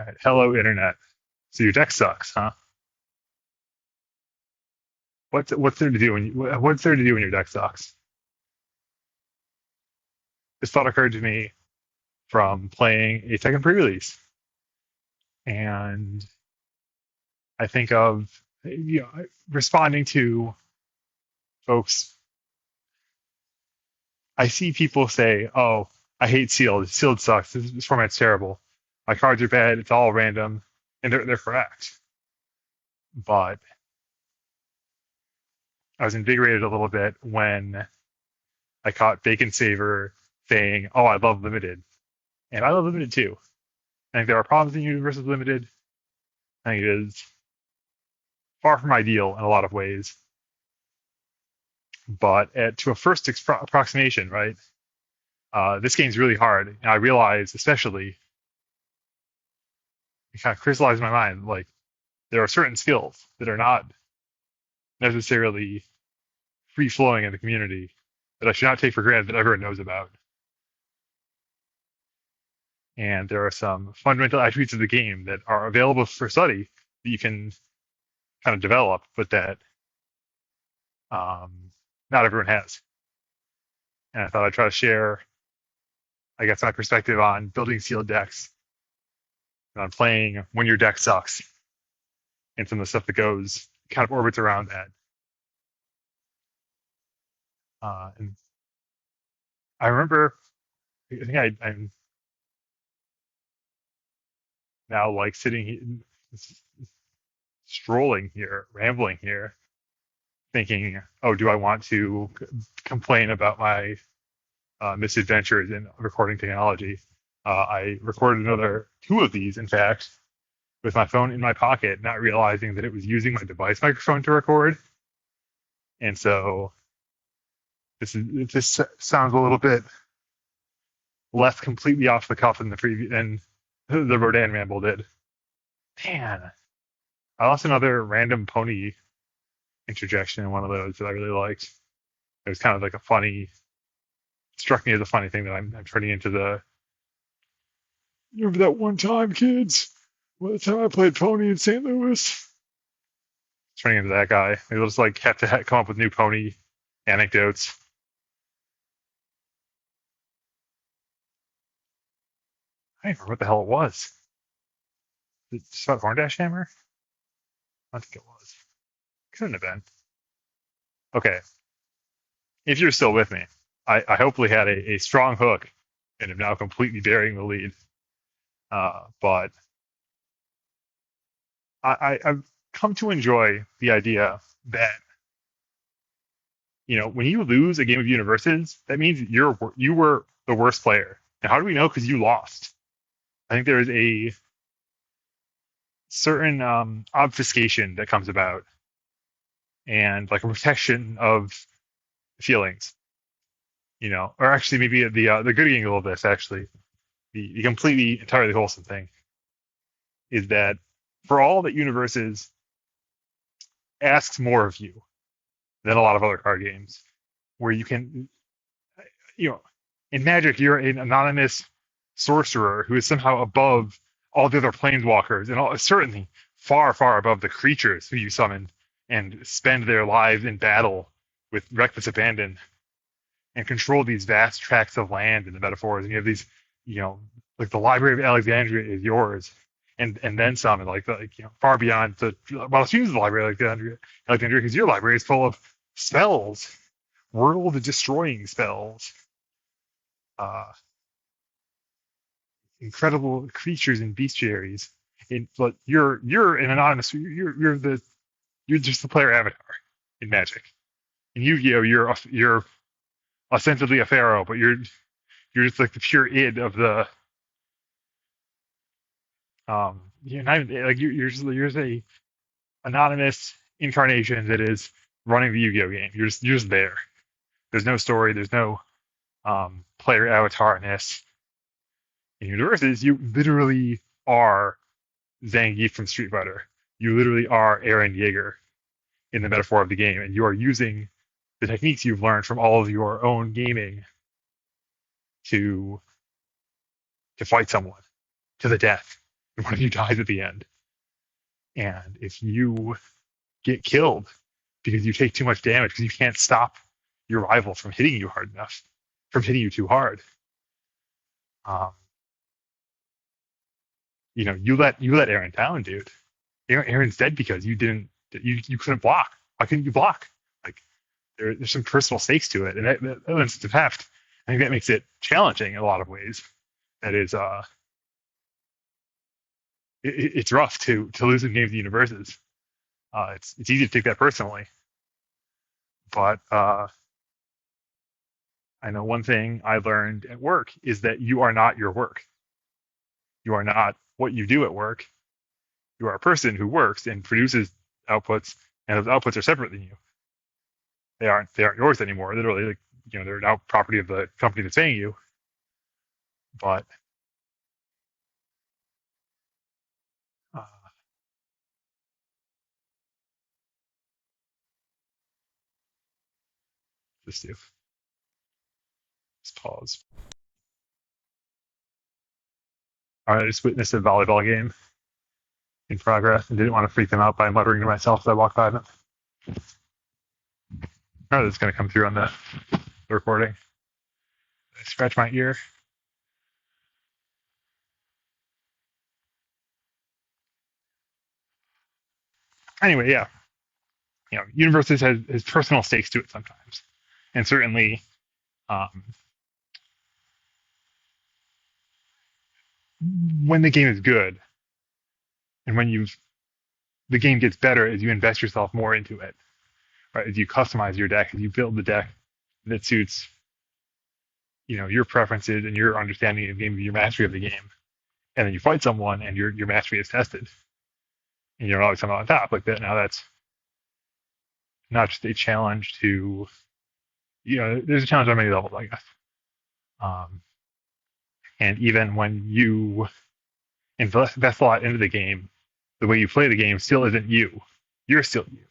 All right. Hello, internet. So your deck sucks, huh? What's there to do what's there to do when your deck sucks? This thought occurred to me from playing a second pre-release, and I think of responding to folks. I see people say, "Oh, I hate sealed. Sealed sucks. This format's terrible. My cards are bad. It's all random," and they're correct. But I was invigorated a little bit when I caught Bacon Saver saying, "Oh, I love limited," and I love limited too. I think there are problems in Universe of Limited. I think it is far from ideal in a lot of ways. But to a first approximation, right, this game's really hard. And I realize, especially, it kind of crystallized in my mind, like, there are certain skills that are not necessarily free-flowing in the community that I should not take for granted that everyone knows about. And there are some fundamental attributes of the game that are available for study that you can kind of develop, but that not everyone has. And I thought I'd try to share, I guess, my perspective on building sealed decks and on playing when your deck sucks and some of the stuff that goes kind of orbits around that. And I remember, I think I'm now like sitting here, strolling here, rambling here, thinking, oh, do I want to complain about my misadventures in recording technology? I recorded another two of these, in fact, with my phone in my pocket, not realizing that it was using my device microphone to record. And so this sounds a little bit less completely off the cuff than the Rodan ramble did. Man, I lost another random pony interjection in one of those that I really liked. It was kind of like struck me as a funny thing that I'm turning into the. You remember that one time, kids? Well, the time I played pony in St. Louis. Turning into that guy. Maybe we'll just like have to come up with new pony anecdotes. I don't remember what the hell it was. Is it just about Horndash Hammer? I think it was. Couldn't have been. Okay. If you're still with me, I hopefully had a strong hook and am now completely burying the lead. But I've come to enjoy the idea that, when you lose a game of universes, that means you were the worst player. And how do we know? Because you lost. I think there is a certain obfuscation that comes about, and like a protection of feelings, or actually maybe the good angle of this, actually, the completely entirely wholesome thing is that for all that universes asks more of you than a lot of other card games, where you can, in Magic, you're an anonymous sorcerer who is somehow above all the other planeswalkers and certainly far, far above the creatures who you summon and spend their lives in battle with reckless abandon and control these vast tracts of land in the metaphors. And you have these, like the Library of Alexandria is yours, and then some, and far beyond it seems the Library of Alexandria, because your library is full of spells, world-destroying spells, incredible creatures and bestiaries. But you're an anonymous. You're just the player avatar in Magic. In Yu-Gi-Oh, you're ostensibly a pharaoh, but you're just like the pure id of the. You're not even, like you're just a anonymous incarnation that is running the Yu-Gi-Oh game. You're just there. There's no story. There's no player avatarness. In Universes, you literally are Zangief from Street Fighter. You literally are Eren Yeager in the metaphor of the game, and you are using the techniques you've learned from all of your own gaming to fight someone to the death. and one of you dies at the end. And if you get killed because you take too much damage because you can't stop your rival from hitting you hard enough, from hitting you too hard, um, you let Aaron down, dude. Aaron's dead because you couldn't block. Why couldn't you block? Like there's some personal stakes to it, and that lends to heft. I think that makes it challenging in a lot of ways. That is, it's rough to lose in games of universes. It's easy to take that personally, but I know one thing I learned at work is that you are not your work. You are not what you do at work. You are a person who works and produces outputs, and those outputs are separate than you. They aren't yours anymore. Literally, like, they're now property of the company that's paying you. But uh, just pause. All right, I just witnessed a volleyball game in progress and didn't want to freak them out by muttering to myself as I walked by them. Oh, that's going to come through on the recording. I scratch my ear. Anyway, yeah. Universes has personal stakes to it sometimes. And certainly, when the game is good and when the game gets better as you invest yourself more into it, right? As you customize your deck, as you build the deck that suits, your preferences and your understanding of the game, your mastery of the game, and then you fight someone and your mastery is tested, and you don't always come out on top like that. Now that's not just a challenge to, there's a challenge on many levels, I guess. And even when you invest a lot into the game, the way you play the game still isn't you. You're still you.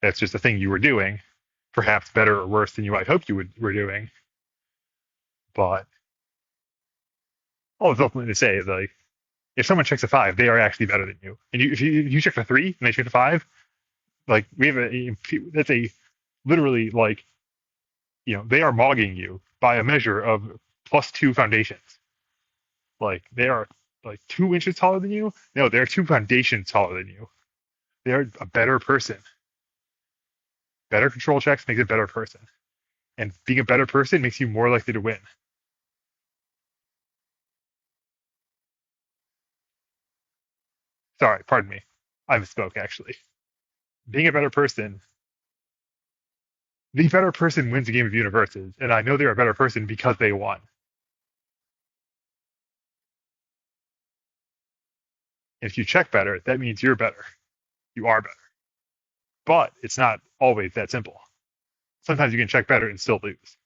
That's just a thing you were doing, perhaps better or worse than you might hope you were doing. But all it's ultimately to say is, like, if someone checks a 5, they are actually better than you. And if you check a 3 and they check a 5, like, we have that's a literally, like, they are mogging you by a measure of +2 foundations. Like, they are like 2 inches taller than you. No, they're 2 foundations taller than you. They are a better person. Better control checks makes a better person. And being a better person makes you more likely to win. Sorry, pardon me. I misspoke, actually. Being a better person, the better person wins a game of universes, and I know they're a better person because they won. If you check better, that means you're better. You are better. But it's not always that simple. Sometimes you can check better and still lose.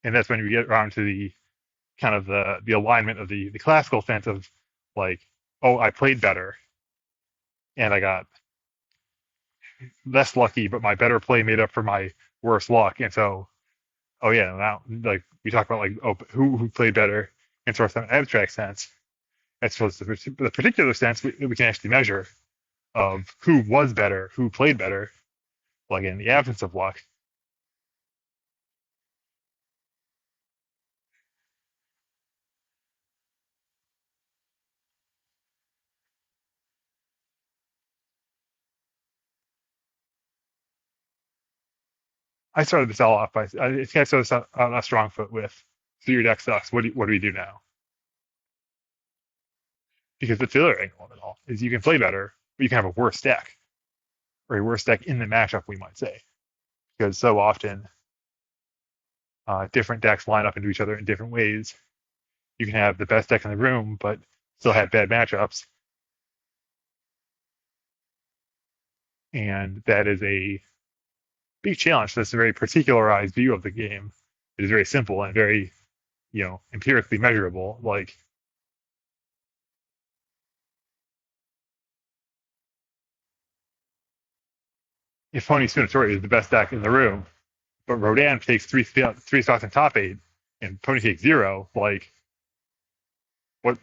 And that's when we get around to the kind of the alignment of the classical sense of, like, oh, I played better and I got less lucky, but my better play made up for my worse luck. And so, oh yeah, now, like, we talk about, like, oh, who played better in sort of an abstract sense, as opposed to the particular sense we can actually measure of who was better, who played better, like in the absence of luck. I started this all off by, I started this on a strong foot with, so your deck sucks. What do we do now? Because the other angle of it all is you can play better, but you can have a worse deck, or a worse deck in the matchup, we might say, because so often different decks line up into each other in different ways. You can have the best deck in the room, but still have bad matchups, and that is a big challenge. That's a very particularized view of the game. It is very simple and very, empirically measurable. Like, if Pony Spinatori is the best deck in the room, but Rodan takes three spots in top eight, and Pony takes zero. Like, what's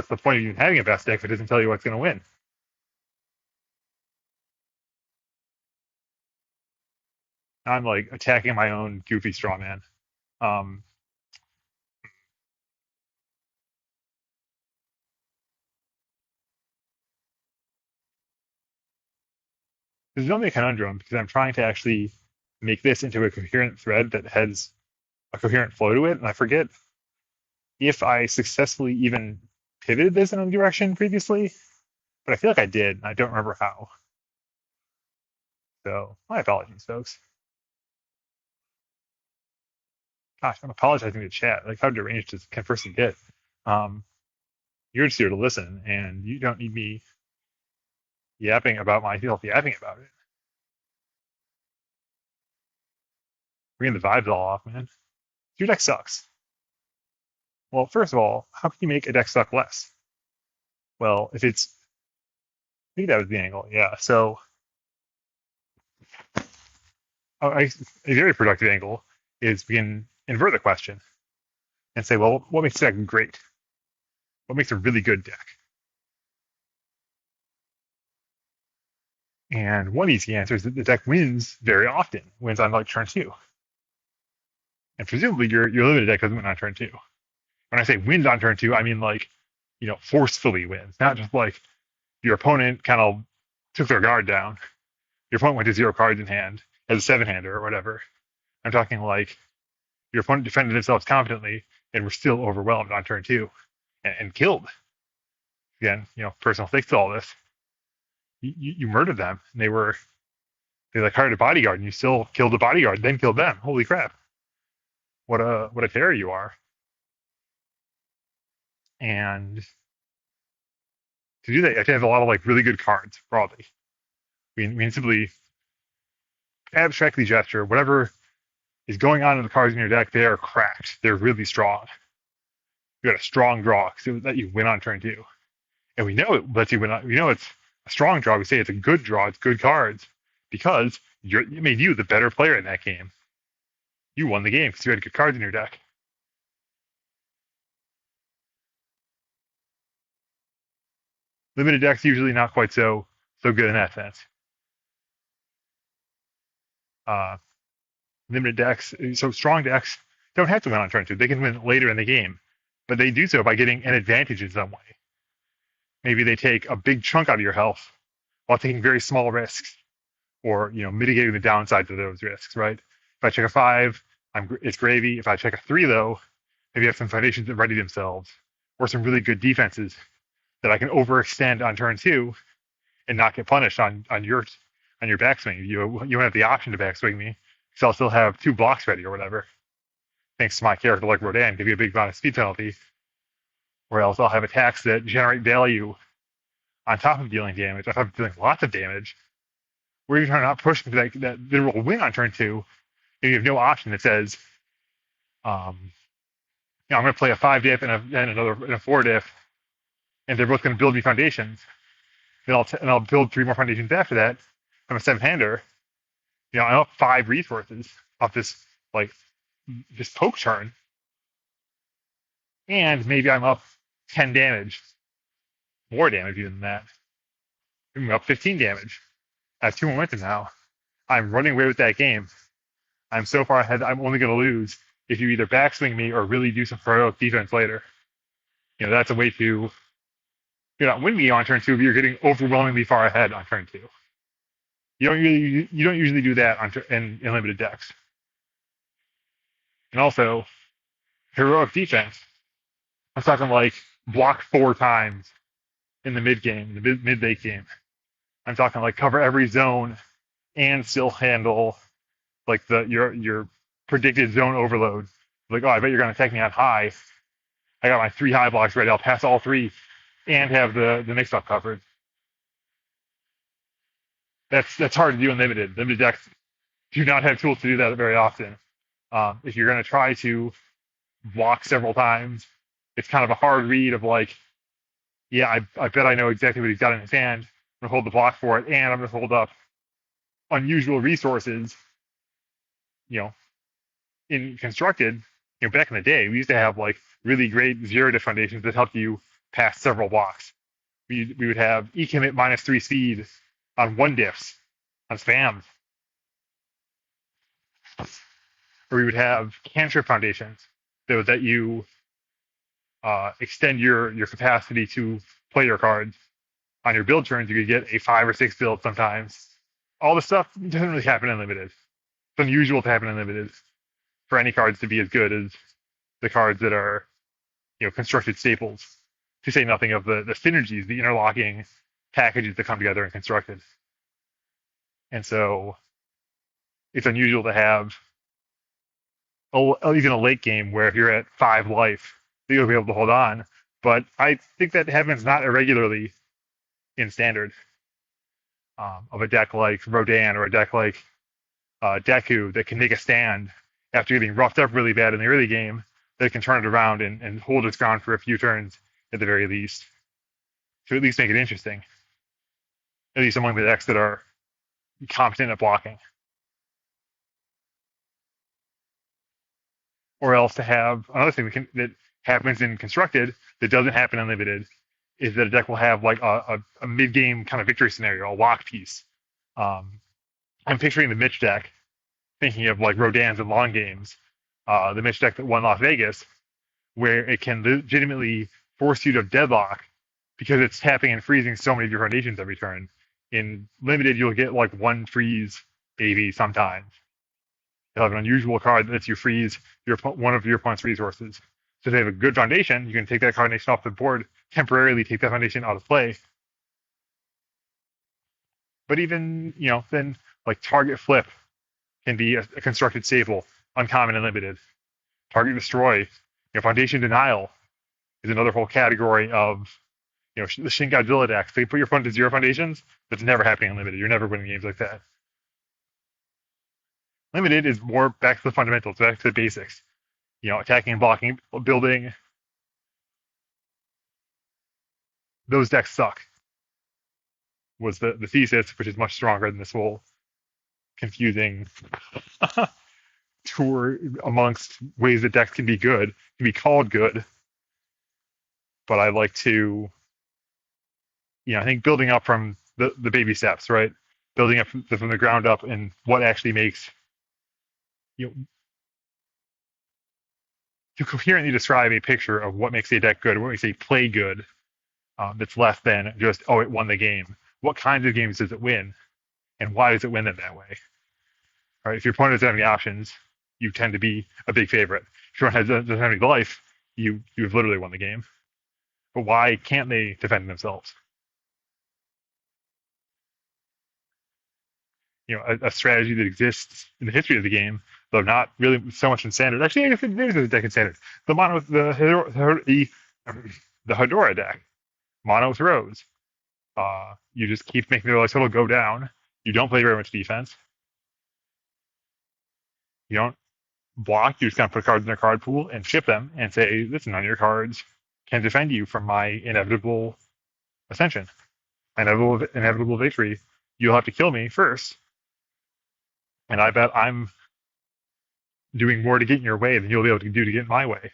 the point of even having a best deck if it doesn't tell you what's going to win? I'm like attacking my own goofy straw man. Um, this is only a conundrum because I'm trying to actually make this into a coherent thread that has a coherent flow to it, and I forget if I successfully even pivoted this in a direction previously, but I feel like I did, and I don't remember how. So my apologies, folks. Gosh, I'm apologizing to chat. Like, how deranged does can a person get? Um, you're just here to listen, and you don't need me yapping about myself yapping about it. Bringing the vibes all off, man. Your deck sucks. Well, first of all, how can you make a deck suck less? Well, if it's, I think that was the angle, yeah. So, a very productive angle is we can invert the question and say, well, what makes a deck great? What makes a really good deck? And one easy answer is that the deck wins very often, wins on like turn two. And presumably your limited deck doesn't win on turn two. When I say wins on turn two, I mean like, forcefully wins, not just like your opponent kind of took their guard down. Your opponent went to 0 cards in hand as a 7-hander or whatever. I'm talking like your opponent defended themselves competently and were still overwhelmed on turn two and killed. Again, personal stakes to all this. You murdered them, and they like hired a bodyguard, and you still killed the bodyguard, then killed them. Holy crap! What a terror you are! And to do that, you have to have a lot of like really good cards broadly. We can simply abstractly gesture whatever is going on in the cards in your deck. They are cracked. They're really strong. You got a strong draw because it would let you win on turn two, and we know it lets you win. We know it's a strong draw. We say it's a good draw. It's good cards because it made you the better player in that game. You won the game because you had good cards in your deck. Limited decks usually not quite so good in that sense. Limited decks, so strong decks don't have to win on turn two. They can win later in the game, but they do so by getting an advantage in some way. Maybe they take a big chunk out of your health while taking very small risks, or mitigating the downsides of those risks. Right? If I check a 5, it's gravy. If I check a 3, though, maybe I have some foundations that ready themselves, or some really good defenses that I can overextend on turn two and not get punished on your backswing. You won't have the option to backswing me, because I'll still have 2 blocks ready or whatever. Thanks to my character like Rodan, give you a big amount of speed penalty. Or else I'll have attacks that generate value on top of dealing damage, on top of dealing lots of damage. Where you're trying to not push me that will win on turn two, and you have no option that says, I'm going to play a 5 diff and a 4 diff, and they're both going to build me foundations. Then I'll build 3 more foundations after that. I'm a 7-hander. I'm up 5 resources off this poke turn, and maybe I'm up 10 damage, more damage even than that. I'm up 15 damage. I have 2 momentum now. I'm running away with that game. I'm so far ahead, I'm only going to lose if you either backswing me or really do some heroic defense later. That's a way to, you're not winning me on turn 2, but you're getting overwhelmingly far ahead on turn 2. You don't usually do that in limited decks. And also, heroic defense. I'm talking like block 4 times in the mid game, the mid-late game. I'm talking like cover every zone and still handle like your predicted zone overload. Like, oh, I bet you're going to attack me on high. I got my 3 high blocks ready. I'll pass all 3 and have the mix-up covered. That's hard to do in limited. Limited decks do not have tools to do that very often. If you're going to try to block several times, it's kind of a hard read of like, yeah, I bet I know exactly what he's got in his hand. I'm going to hold the block for it, and I'm going to hold up unusual resources, in constructed, back in the day, we used to have like really great zero diff foundations that helped you pass several blocks. We would have ecommit -3 speed on one diffs, on spams, or we would have cantrip foundations that would let you extend your capacity to play your cards. On your build turns, you could get a 5 or 6 build sometimes. All this stuff doesn't really happen in limited. It's unusual to happen in limited for any cards to be as good as the cards that are, constructed staples. To say nothing of the synergies, the interlocking packages that come together in constructed. And so it's unusual to have even a late game where if you're at 5 life, you'll be able to hold on. But I think that happens not irregularly in standard of a deck like Rodan or a deck like Deku that can make a stand after getting roughed up really bad in the early game, that can turn it around and hold its ground for a few turns at the very least, to at least make it interesting, at least among the decks that are competent at blocking. Or else to have another thing that happens in constructed that doesn't happen in limited is that a deck will have like a mid-game kind of victory scenario, a lock piece. I'm picturing the Mitch deck, thinking of like Rodans and long games, the Mitch deck that won Las Vegas, where it can legitimately force you to deadlock because it's tapping and freezing so many of your foundations every turn. In limited, you'll get like one freeze, maybe sometimes. You'll have an unusual card that lets you freeze one of your opponent's resources. So if they have a good foundation, you can take that foundation off the board, temporarily take that foundation out of play. But even, then like target flip can be a constructed staple, uncommon and limited. Target destroy, foundation denial is another whole category of, the Shin Godzilla decks. They put your fund to 0 foundations. That's never happening in limited. You're never winning games like that. Limited is more back to the fundamentals, back to the basics. Attacking and blocking, building. Those decks suck. Was the thesis, which is much stronger than this whole confusing tour amongst ways that decks can be good, can be called good. But I like to, I think building up from the baby steps, right? Building up from the ground up and what actually makes, to coherently describe a picture of what makes a deck good, what makes a play good, that's less than just, it won the game. What kinds of games does it win? And why does it win them that way? All right, if your opponent doesn't have any options, you tend to be a big favorite. If your opponent doesn't have any life, you've literally won the game. But why can't they defend themselves? A strategy that exists in the history of the game, though not really so much in standard. Actually, I guess it is a deck in standard. The mono, the Hedorah deck, mono with Rose. You just keep making their life total go down. You don't play very much defense. You don't block. You just kind of put cards in their card pool and ship them and say, listen, none of your cards can defend you from my inevitable ascension, inevitable victory. You'll have to kill me first. And I bet I'm doing more to get in your way than you'll be able to do to get in my way.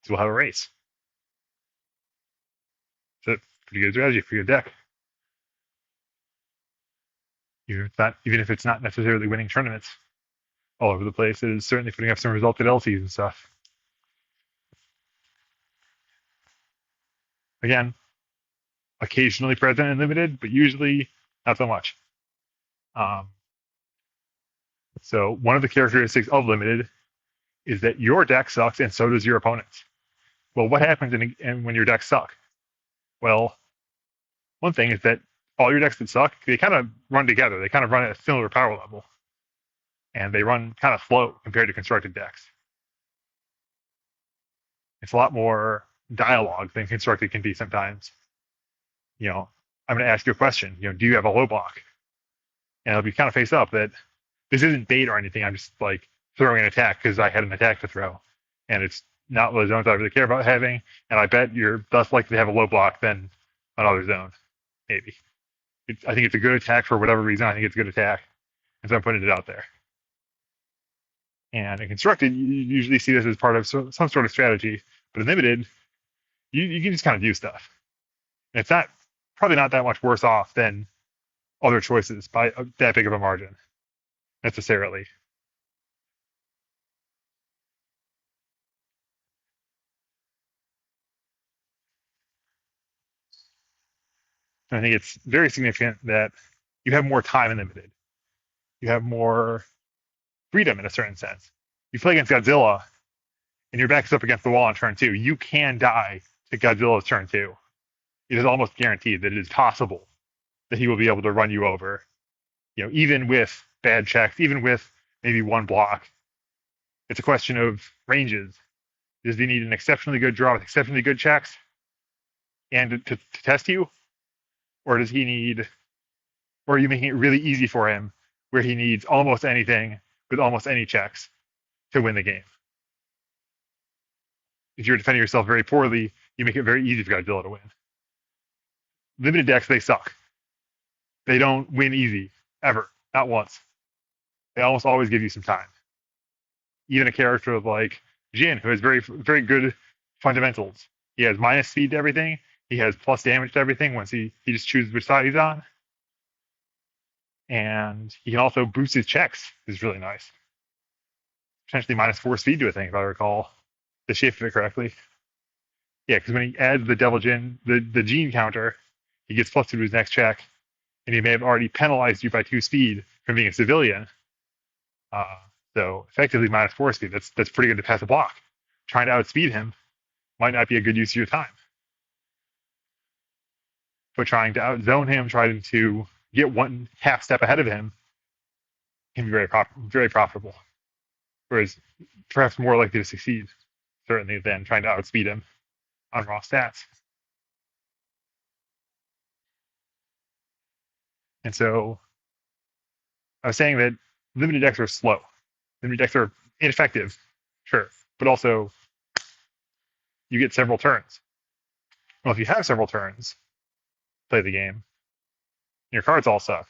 So we'll have a race. So pretty good strategy for your deck. Even if it's not necessarily winning tournaments all over the place, it is certainly putting up some results at LCs and stuff. Again, occasionally present and limited, but usually not so much. So one of the characteristics of limited is that your deck sucks and so does your opponent's. Well, what happens when your decks suck? Well, one thing is that all your decks that suck, they kind of run together. They kind of run at a similar power level. And they run kind of slow compared to constructed decks. It's a lot more dialogue than constructed can be sometimes. I'm going to ask you a question. Do you have a low block? And it'll be kind of face up that this isn't bait or anything. I'm just like throwing an attack because I had an attack to throw. And it's not one of the zones I really care about having. And I bet you're less likely to have a low block than another zone. Maybe. I think it's a good attack for whatever reason. I think it's a good attack. And so I'm putting it out there. And in constructed, you usually see this as part of some sort of strategy. But in limited, you can just kind of do stuff. And it's not probably not that much worse off than other choices by that big of a margin necessarily. And I think it's very significant that you have more time in limited. You have more freedom in a certain sense. You play against Godzilla and your back is up against the wall on turn two. You can die to Godzilla's turn two. It is almost guaranteed that it is possible that he will be able to run you over. Even with bad checks, even with maybe one block. It's a question of ranges. Does he need an exceptionally good draw with exceptionally good checks and to test you? Or does he need, or are you making it really easy for him where he needs almost anything with almost any checks to win the game? If you're defending yourself very poorly, you make it very easy for Godzilla to win. Limited decks, they suck. They don't win easy, ever, not once. They almost always give you some time. Even a character like Jin, who has very, very good fundamentals. He has minus speed to everything. He has plus damage to everything once he just chooses which side he's on. And he can also boost his checks, which is really nice. Potentially -4 speed to a thing, if I recall the shape of it correctly. Yeah, because when he adds the Devil Jin, the Gene counter, he gets +2 to his next check, and he may have already penalized you by 2 speed from being a civilian. So effectively -4 speed. That's pretty good to pass a block. Trying to outspeed him might not be a good use of your time. But trying to outzone him, trying to get one half step ahead of him, can be very profitable. Whereas perhaps more likely to succeed, certainly, than trying to outspeed him on raw stats. And so I was saying that limited decks are slow. Limited decks are ineffective, sure, but also you get several turns. Well, if you have several turns, play the game, your cards all suck.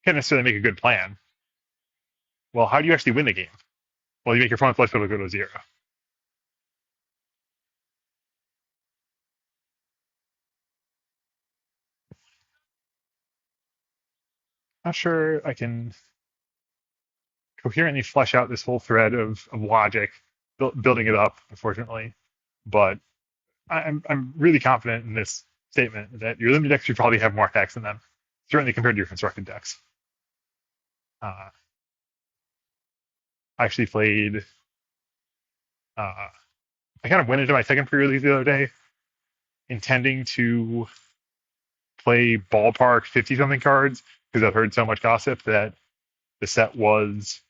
Can't necessarily make a good plan. Well, how do you actually win the game? Well, you make your opponent's life total go to 0. Not sure I can coherently flesh out this whole thread of logic, building it up, unfortunately. But I'm really confident in this statement that your limited decks should probably have more attacks in them, certainly compared to your constructed decks. I actually played. I kind of went into my second pre-release the other day, intending to play ballpark 50-something cards because I've heard so much gossip that the set was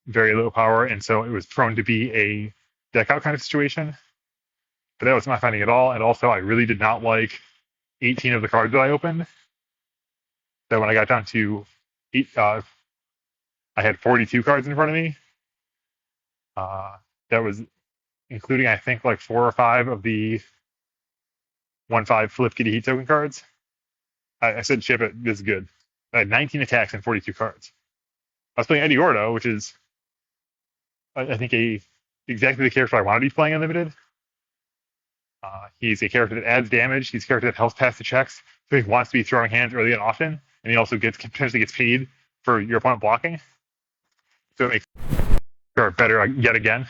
very low power, and so it was prone to be a deck out kind of situation. But that was not finding at all, and also I really did not like 18 of the cards that I opened. So when I got down to I had 42 cards in front of me. That was including, I think, like 4 or 5 of the 1/5 flip kitty heat token cards. I said, ship it, this is good. I had 19 attacks and 42 cards. I was playing Eddy Gordo, which is, I think, exactly the character I wanted to be playing Unlimited. He's a character that adds damage. He's a character that helps pass the checks. So he wants to be throwing hands early and often, and he also potentially gets paid for your opponent blocking. So it makes her better yet again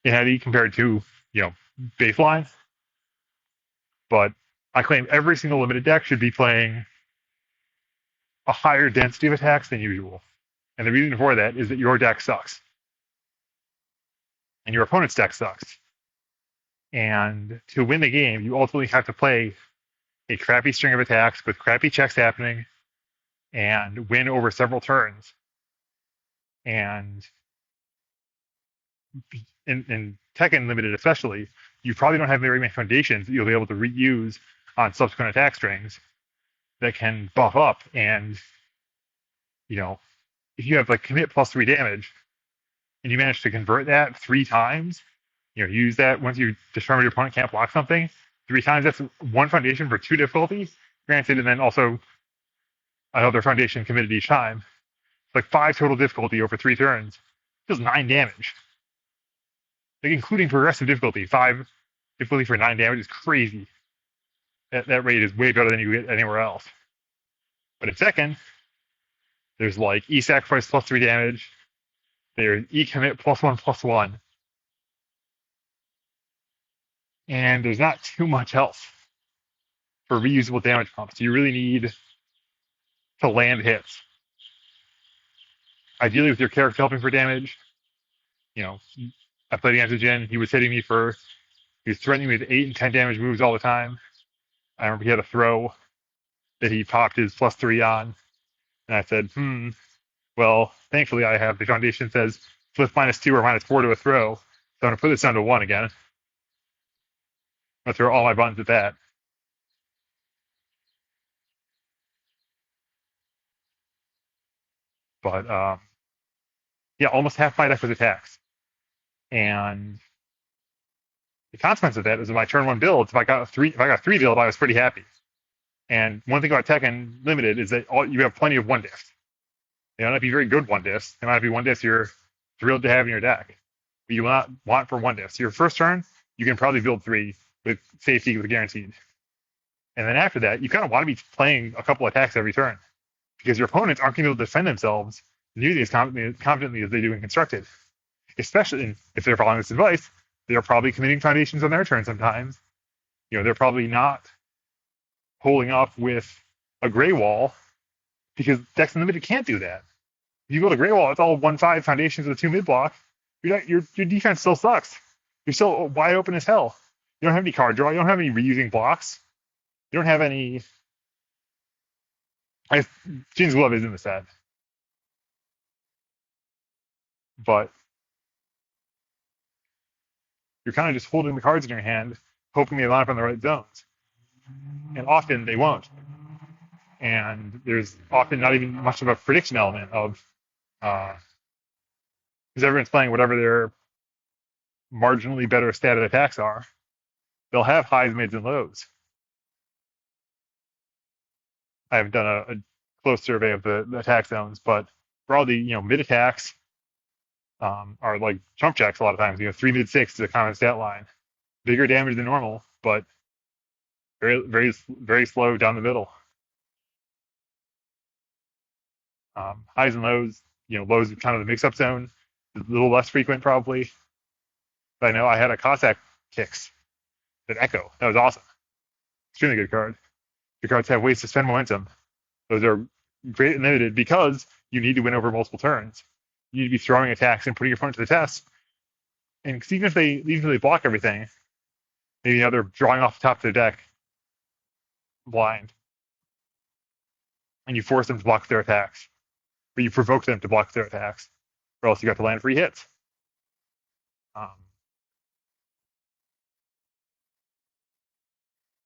in Eddy compared to baseline. But I claim every single limited deck should be playing a higher density of attacks than usual. And the reason for that is that your deck sucks. And your opponent's deck sucks. And to win the game, you ultimately have to play a crappy string of attacks with crappy checks happening and win over several turns. And in Tekken Limited especially, you probably don't have very many foundations that you'll be able to reuse on subsequent attack strings that can buff up. And, if you have like commit +3 damage and you manage to convert that 3 times, use that once you determine your opponent can't block something 3 times, that's 1 foundation for 2 difficulty, granted, and then also another foundation committed each time like 5 total difficulty over 3 turns. Deals 9 damage. Like including progressive difficulty, 5 difficulty for 9 damage is crazy. That rate is way better than you get anywhere else. But in second, there's like E sacrifice plus 3 damage. There's E commit +1/+1. And there's not too much else for reusable damage pumps. You really need to land hits. Ideally with your character helping for damage. You know, I played against Jin. He was hitting me for, he was threatening me with 8 and 10 damage moves all the time. I remember he had a throw that he popped his +3 on. And I said, well, thankfully I have the foundation says flip -2 or -4 to a throw. So I'm going to put this down to 1 again. I'm going to throw all my buttons at that. But yeah, almost half my deck was attacks. And the consequence of that is in my turn 1 builds, if I got a 3 build, I was pretty happy. And one thing about Tekken Limited is that you have plenty of 1-diffs. They might not be very good 1-diffs. They might be 1-diffs you're thrilled to have in your deck. But you will not want for 1-diffs. Your first turn, you can probably build 3 with safety with guaranteed. And then after that, you kind of want to be playing a couple attacks every turn. Because your opponents aren't going to be able to defend themselves nearly as confidently as they do in Constructed. Especially if they're following this advice, they're probably committing foundations on their turn sometimes. You know, they're probably not holding up with a gray wall because decks Unlimited can't do that. If you build a gray wall, it's all 1/5 foundations with a 2 mid block. Your defense still sucks. You're still wide open as hell. You don't have any card draw. You don't have any reusing blocks. You don't have any. Jin's Glove is in the set, but you're kind of just holding the cards in your hand, hoping they line up on the right zones. And often they won't. And there's often not even much of a prediction element of, because everyone's playing whatever their marginally better statted attacks are. They'll have highs, mids, and lows. I haven't done a close survey of the attack zones, but broadly, mid attacks are like chump checks a lot of times. 3 mid 6 is a common stat line. Bigger damage than normal, but very, very, very slow down the middle. Highs and lows, lows are kind of the mix-up zone. A little less frequent probably. But I know I had a Cossack Kicks that Echo. That was awesome. Extremely good card. Your cards have ways to spend momentum. Those are great and limited because you need to win over multiple turns. You need to be throwing attacks and putting your opponent to the test. And even if they block everything, maybe now they're drawing off the top of their deck blind. And you force them to block their attacks. Or you provoke them to block their attacks. Or else you got to land free hits.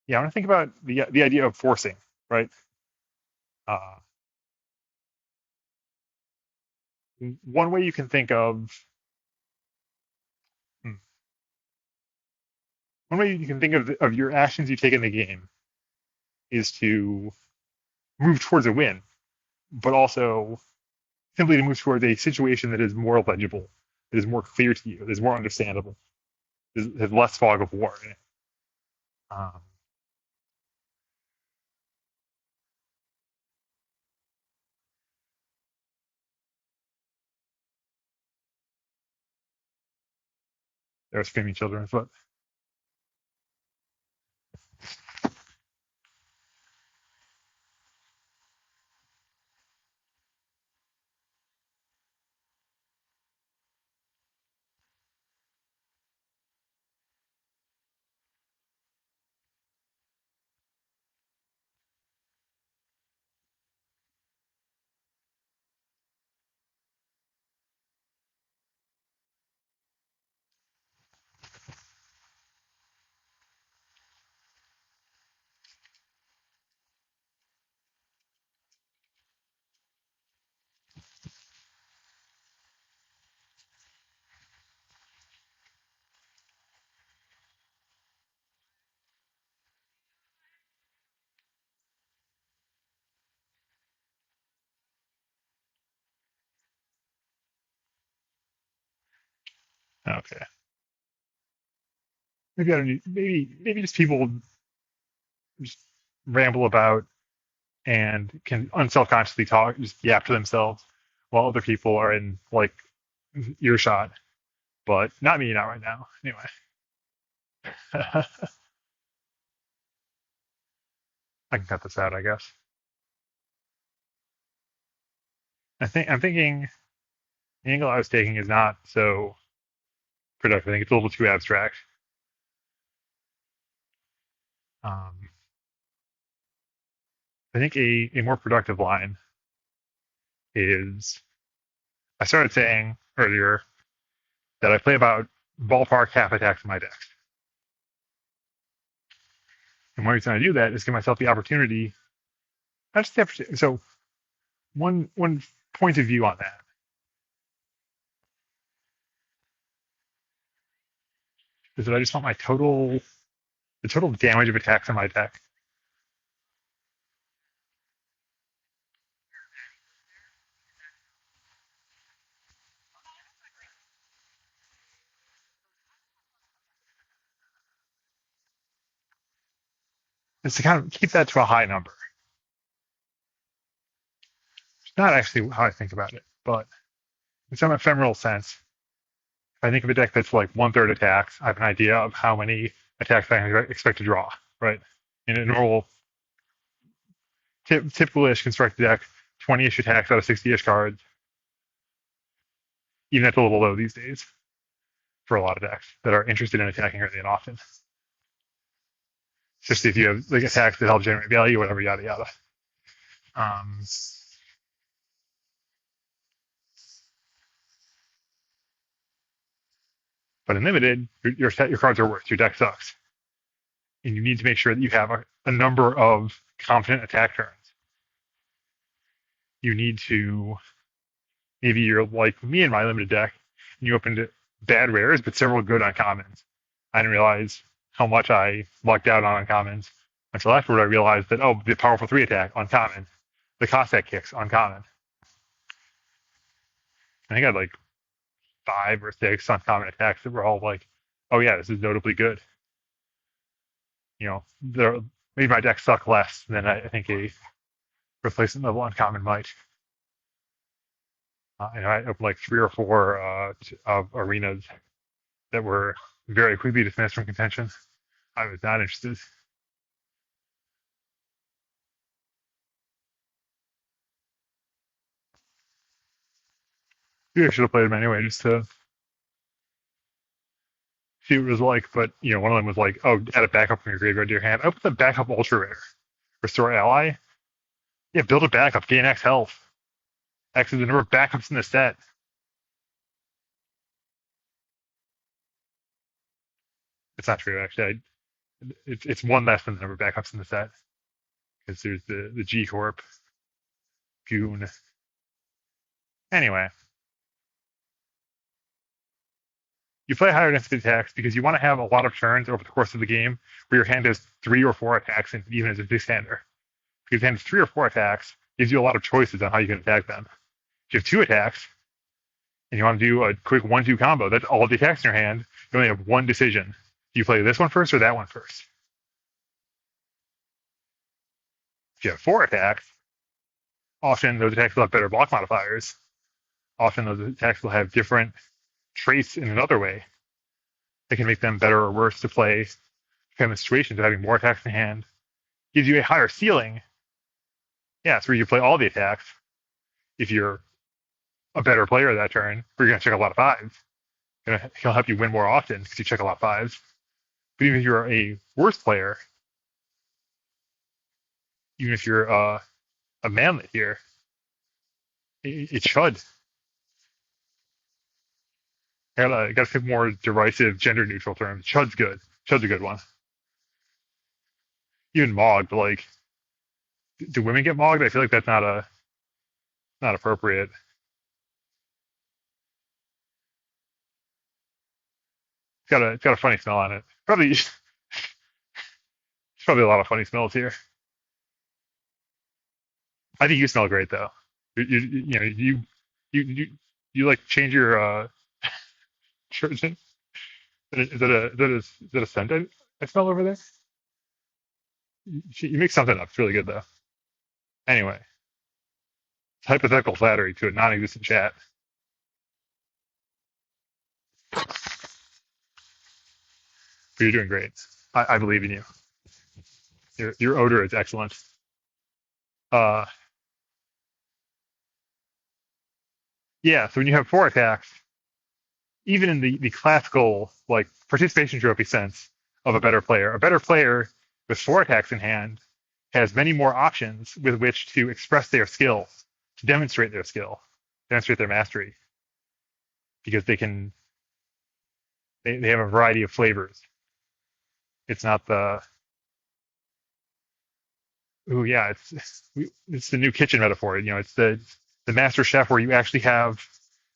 Yeah, I want to think about the idea of forcing, right? One way you can think of of your actions you take in the game is to move towards a win, but also simply to move towards a situation that is more legible, that is more clear to you, that is more understandable, has less fog of war in it. There are screaming children afoot. Okay. Maybe I don't need, maybe just people just ramble about and can unselfconsciously talk, just yap to themselves while other people are in like earshot. But not me, not right now. Anyway, I can cut this out, I guess. I'm thinking the angle I was taking is not so productive. I think it's a little too abstract. Um, I think a more productive line is I started saying earlier that I play about ballpark half attacks in my decks. And one reason I do that is give myself the opportunity, not just the opportunity. So one point of view on that is that I just want the total damage of attacks in my deck is to kind of keep that to a high number. It's not actually how I think about it, but in some ephemeral sense, if I think of a deck that's like one third attacks, I have an idea of how many attacks I can expect to draw, right? In a normal, typical-ish constructed deck, 20-ish attacks out of 60-ish cards. Even that's a little low these days for a lot of decks that are interested in attacking early and often. Especially if you have like attacks that help generate value, whatever, yada yada. Um, but in limited, your cards are worse. Your deck sucks, and you need to make sure that you have a number of confident attack turns. You need to maybe you're like me in my limited deck, and you opened bad rares, but several good uncommons. I didn't realize how much I lucked out on uncommons until afterward. I realized that the powerful 3 attack uncommon, the Cossack kicks uncommon. I think I had like 5 or 6 uncommon attacks that were all like, oh yeah, this is notably good. You know, they made my deck suck less than I think a replacement level uncommon might. I opened like 3 or 4 of arenas that were very quickly dismissed from contention. I was not interested. Maybe I should have played them anyway just to see what it was like. But one of them was like, oh, add a backup from your graveyard to your hand. Open the backup ultra rare. Restore ally. Yeah, build a backup. Gain X health. X is the number of backups in the set. It's not true actually. It's one less than the number of backups in the set because there's the G Corp, Goon. Anyway, you play higher density attacks because you want to have a lot of turns over the course of the game where your hand has 3 or 4 attacks, and even as a big-hander. Because hand has 3 or 4 attacks gives you a lot of choices on how you can attack them. If you have 2 attacks and you want to do a quick 1-2 combo, that's all the attacks in your hand. You only have one decision. Do you play this one first or that one first? If you have 4 attacks, often those attacks will have better block modifiers. Often those attacks will have different traits in another way that can make them better or worse to play. Kind of situations of having more attacks in hand gives you a higher ceiling. Yeah, it's where you play all the attacks. If you're a better player that turn, where you're going to check a lot of 5s, he'll help you win more often because you check a lot of 5s. But even if you're a worse player, even if you're a manlet here, it should. I gotta pick more derisive, gender neutral terms. Chud's good. Chud's a good one. Even Mog, but like, do women get Mogged? I feel like that's not appropriate. It's got a funny smell on it. Probably there's probably a lot of funny smells here. I think you smell great though. You you you know you you like change your Trojan. Is that a scent I smell over there? You make something up. It's really good though. Anyway, it's hypothetical flattery to a non-existent chat. But you're doing great. I believe in you. Your odor is excellent. Uh, yeah. So when you have four attacks, even in the classical like participation trophy sense of a better player with four attacks in hand has many more options with which to express their skill, to demonstrate their skill, demonstrate their mastery, because they have a variety of flavors. It's not the oh yeah, it's the new kitchen metaphor. It's the master chef where you actually have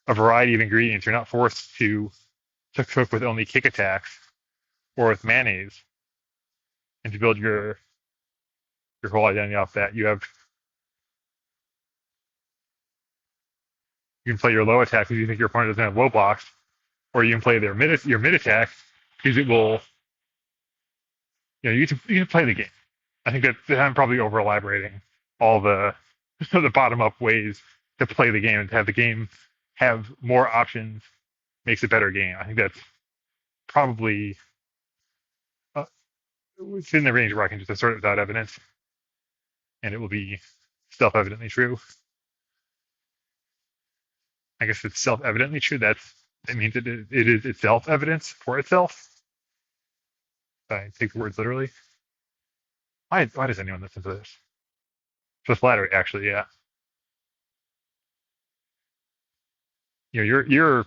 a variety of ingredients. You're not forced to cook with only kick attacks or with mayonnaise, and to build your whole identity off that. You can play your low attack because you think your opponent doesn't have low blocks, or you can play your mid attack because it will. You can play the game. I think that I'm probably over elaborating all the the bottom up ways to play the game and to have the game have more options makes a better game. I think that's probably uh, within the range where I can just assert it without evidence, and it will be self-evidently true. I guess it's self-evidently true. That means it is itself evidence for itself. If I take the words literally. Why does anyone listen to this? For flattery, actually, yeah. You're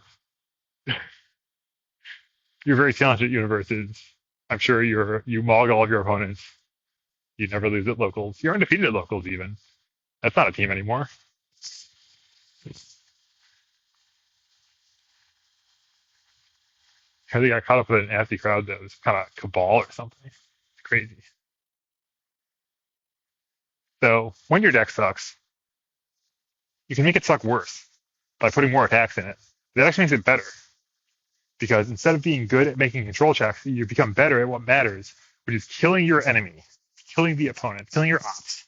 very talented at universes. I'm sure you maul all of your opponents. You never lose at locals. You're undefeated at locals even. That's not a team anymore. I think I got caught up with an nasty crowd that was kind of cabal or something. It's crazy. So when your deck sucks, you can make it suck worse by putting more attacks in it. That actually makes it better because instead of being good at making control checks, you become better at what matters, which is killing your enemy, killing the opponent, killing your ops.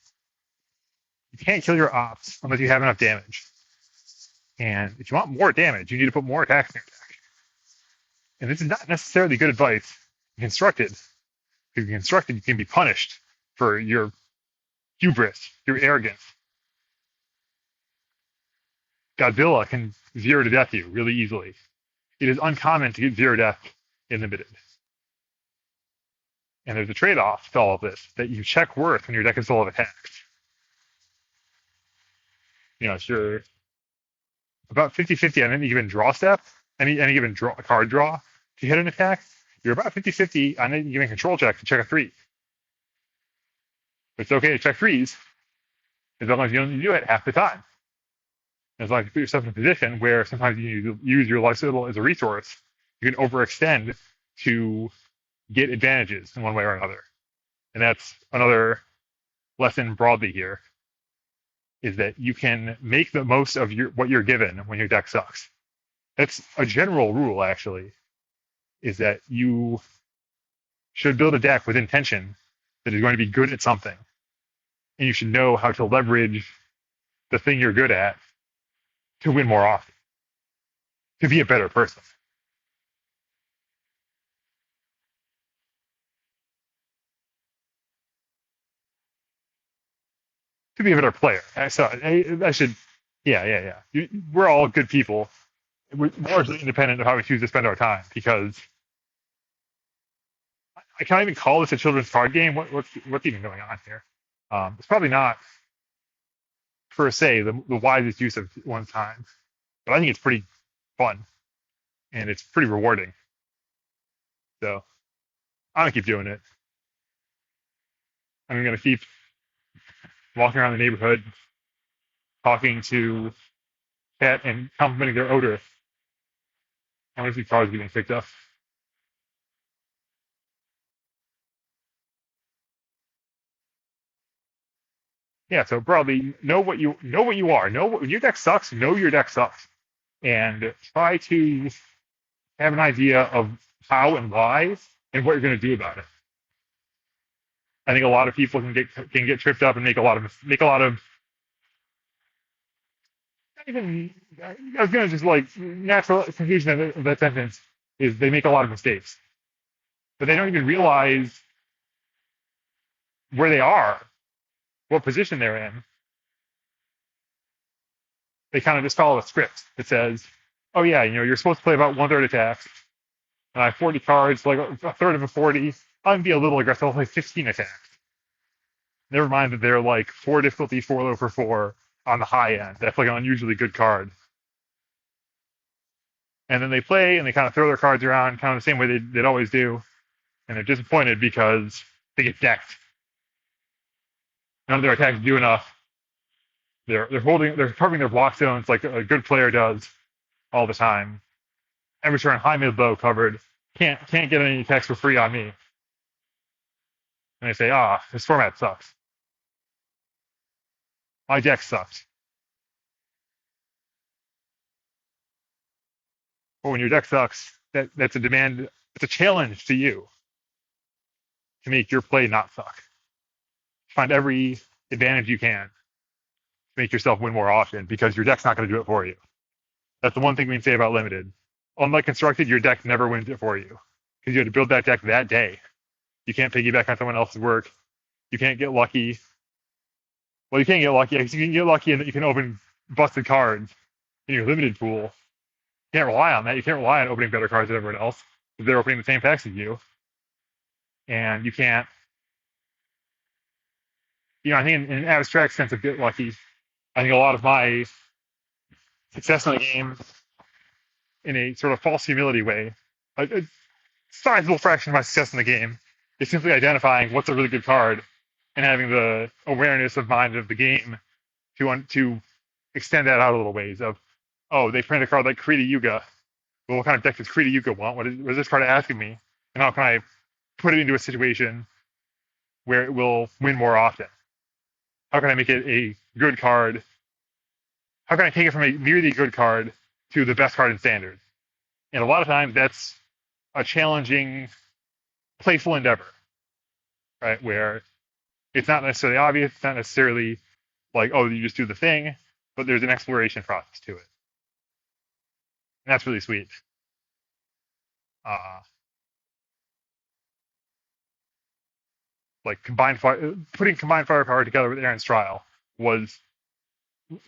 You can't kill your ops unless you have enough damage. And if you want more damage, you need to put more attacks in your deck. And this is not necessarily good advice. Constructed. If you're constructed, you can be punished for your hubris, your arrogance. Godzilla can zero to death you really easily. It is uncommon to get zero death in limited. And there's a trade-off to all of this, that you check worth when your deck is full of attacks. If you're about 50-50 on any given draw step, any given card draw to hit an attack, you're about 50-50 on any given control check to check a 3. But it's okay to check 3s as long as you only do it half the time. As long as you put yourself in a position where sometimes you use your life cycle as a resource, you can overextend to get advantages in one way or another. And that's another lesson broadly here, is that you can make the most of what you're given when your deck sucks. That's a general rule, actually, is that you should build a deck with intention that is going to be good at something. And you should know how to leverage the thing you're good at to win more often, to be a better person. To be a better player. I should, yeah. We're all good people. We're largely independent of how we choose to spend our time, because I can't even call this a children's card game. What's even going on here? It's probably not, per se, the wisest use of one's time, but I think it's pretty fun and it's pretty rewarding. So I'm gonna keep doing it. I'm gonna keep walking around the neighborhood, talking to cat and complimenting their odor. I want to see cars getting picked up. Yeah, so broadly, know what you are. When your deck sucks, know your deck sucks, and try to have an idea of how and why and what you're going to do about it. I think a lot of people can get tripped up and make a lot of not even I was going to just like natural conclusion of that sentence is they make a lot of mistakes, but they don't even realize where they are, what position they're in. They kind of just follow a script that says, oh yeah, you're supposed to play about 1/3 attacks, and I have 40 cards, like a third of a 40. I'm going to be a little aggressive. I'll play 15 attacks. Never mind that they're like 4 difficulty, 4 low for 4 on the high end. That's like an unusually good card. And then they play and they kind of throw their cards around kind of the same way they'd always do. And they're disappointed because they get decked. None of their attacks do enough. They're covering their block zones like a good player does all the time. Every turn, high, mid, low covered. Can't get any attacks for free on me. And they say, this format sucks. My deck sucks. But when your deck sucks, that's a demand. It's a challenge to you to make your play not suck. Find every advantage you can to make yourself win more often because your deck's not going to do it for you. That's the one thing we can say about limited. Unlike constructed, your deck never wins it for you because you have to build that deck that day. You can't piggyback on someone else's work. You can't get lucky. Well, you can't get lucky. You can get lucky in that you can open busted cards in your limited pool. You can't rely on that. You can't rely on opening better cards than everyone else if they're opening the same packs as you. And you can't, I think in an abstract sense of get lucky, I think a lot of my success in the game in a sort of false humility way, a sizable fraction of my success in the game is simply identifying what's a really good card and having the awareness of mind of the game to extend that out a little ways of, they printed a card like Krita Yuga. Well, what kind of deck does Krita Yuga want? What is this card asking me? And how can I put it into a situation where it will win more often? How can I make it a good card? How can I take it from a merely good card to the best card in standard? And a lot of times that's a challenging, playful endeavor, right? Where it's not necessarily obvious. It's not necessarily like, you just do the thing, but there's an exploration process to it. And that's really sweet. Like putting combined firepower together with Aaron's trial was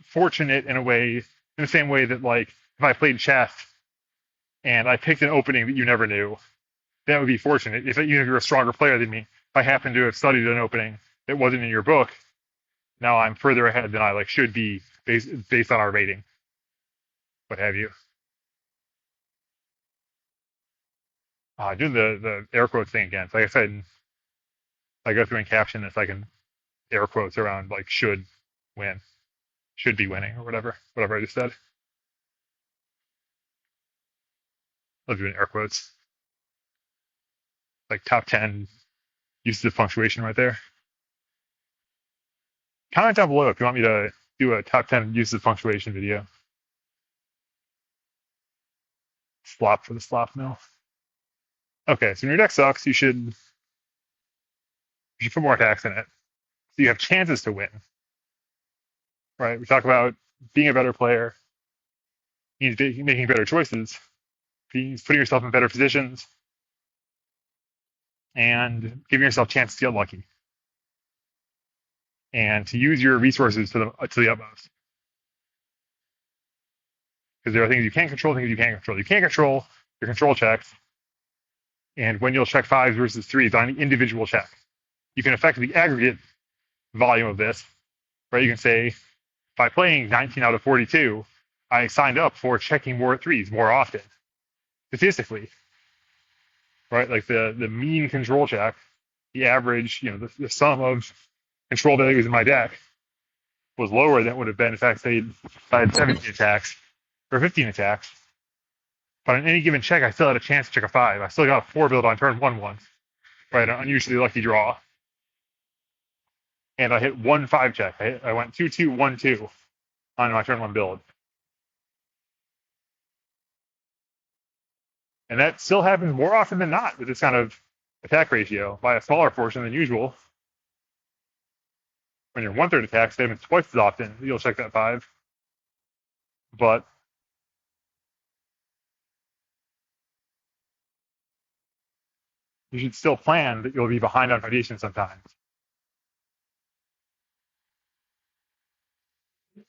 fortunate in a way, in the same way that like if I played chess and I picked an opening that you never knew, that would be fortunate. If you're a stronger player than me, if I happen to have studied an opening that wasn't in your book, now I'm further ahead than I should be based on our rating, what have you. Doing the air quotes thing again. So like I said, I go through and caption this. I can air quotes around like should win, should be winning, or whatever I just said. Love doing air quotes. Like top 10 uses of punctuation right there. Comment down below if you want me to do a top 10 uses of punctuation video. Slop for the slop mill. Okay, so when your deck sucks, you should put more attacks in it. So you have chances to win. Right? We talk about being a better player, means making better choices, means putting yourself in better positions, and giving yourself a chance to get lucky. And to use your resources to the utmost. Because there are things you can control, things you can't control. You can't control your control checks, and when you'll check 5s versus 3s on the individual check. You can affect the aggregate volume of this, right? You can say, by playing 19 out of 42, I signed up for checking more 3s more often, statistically, right? Like the mean control check, the average, the sum of control values in my deck was lower than it would have been if I had 17 attacks or 15 attacks. But on any given check, I still had a chance to check a 5. I still got a 4 build on turn 1 once, right? An unusually lucky draw. And I hit 1 5 check. I went 2-2, 1-2 on my turn 1 build. And that still happens more often than not with this kind of attack ratio by a smaller portion than usual. When you're 1/3 attacks, it happens twice as often. You'll check that 5. But you should still plan that you'll be behind on foundation sometimes.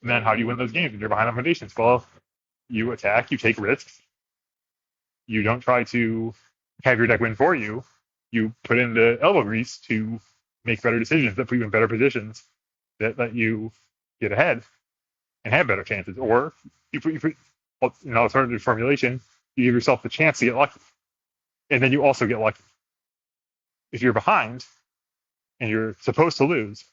And then how do you win those games when you're behind on foundations? Well, you attack, you take risks. You don't try to have your deck win for you. You put in the elbow grease to make better decisions that put you in better positions that let you get ahead and have better chances. Or you put alternative formulation, you give yourself the chance to get lucky. And then you also get lucky. If you're behind and you're supposed to lose,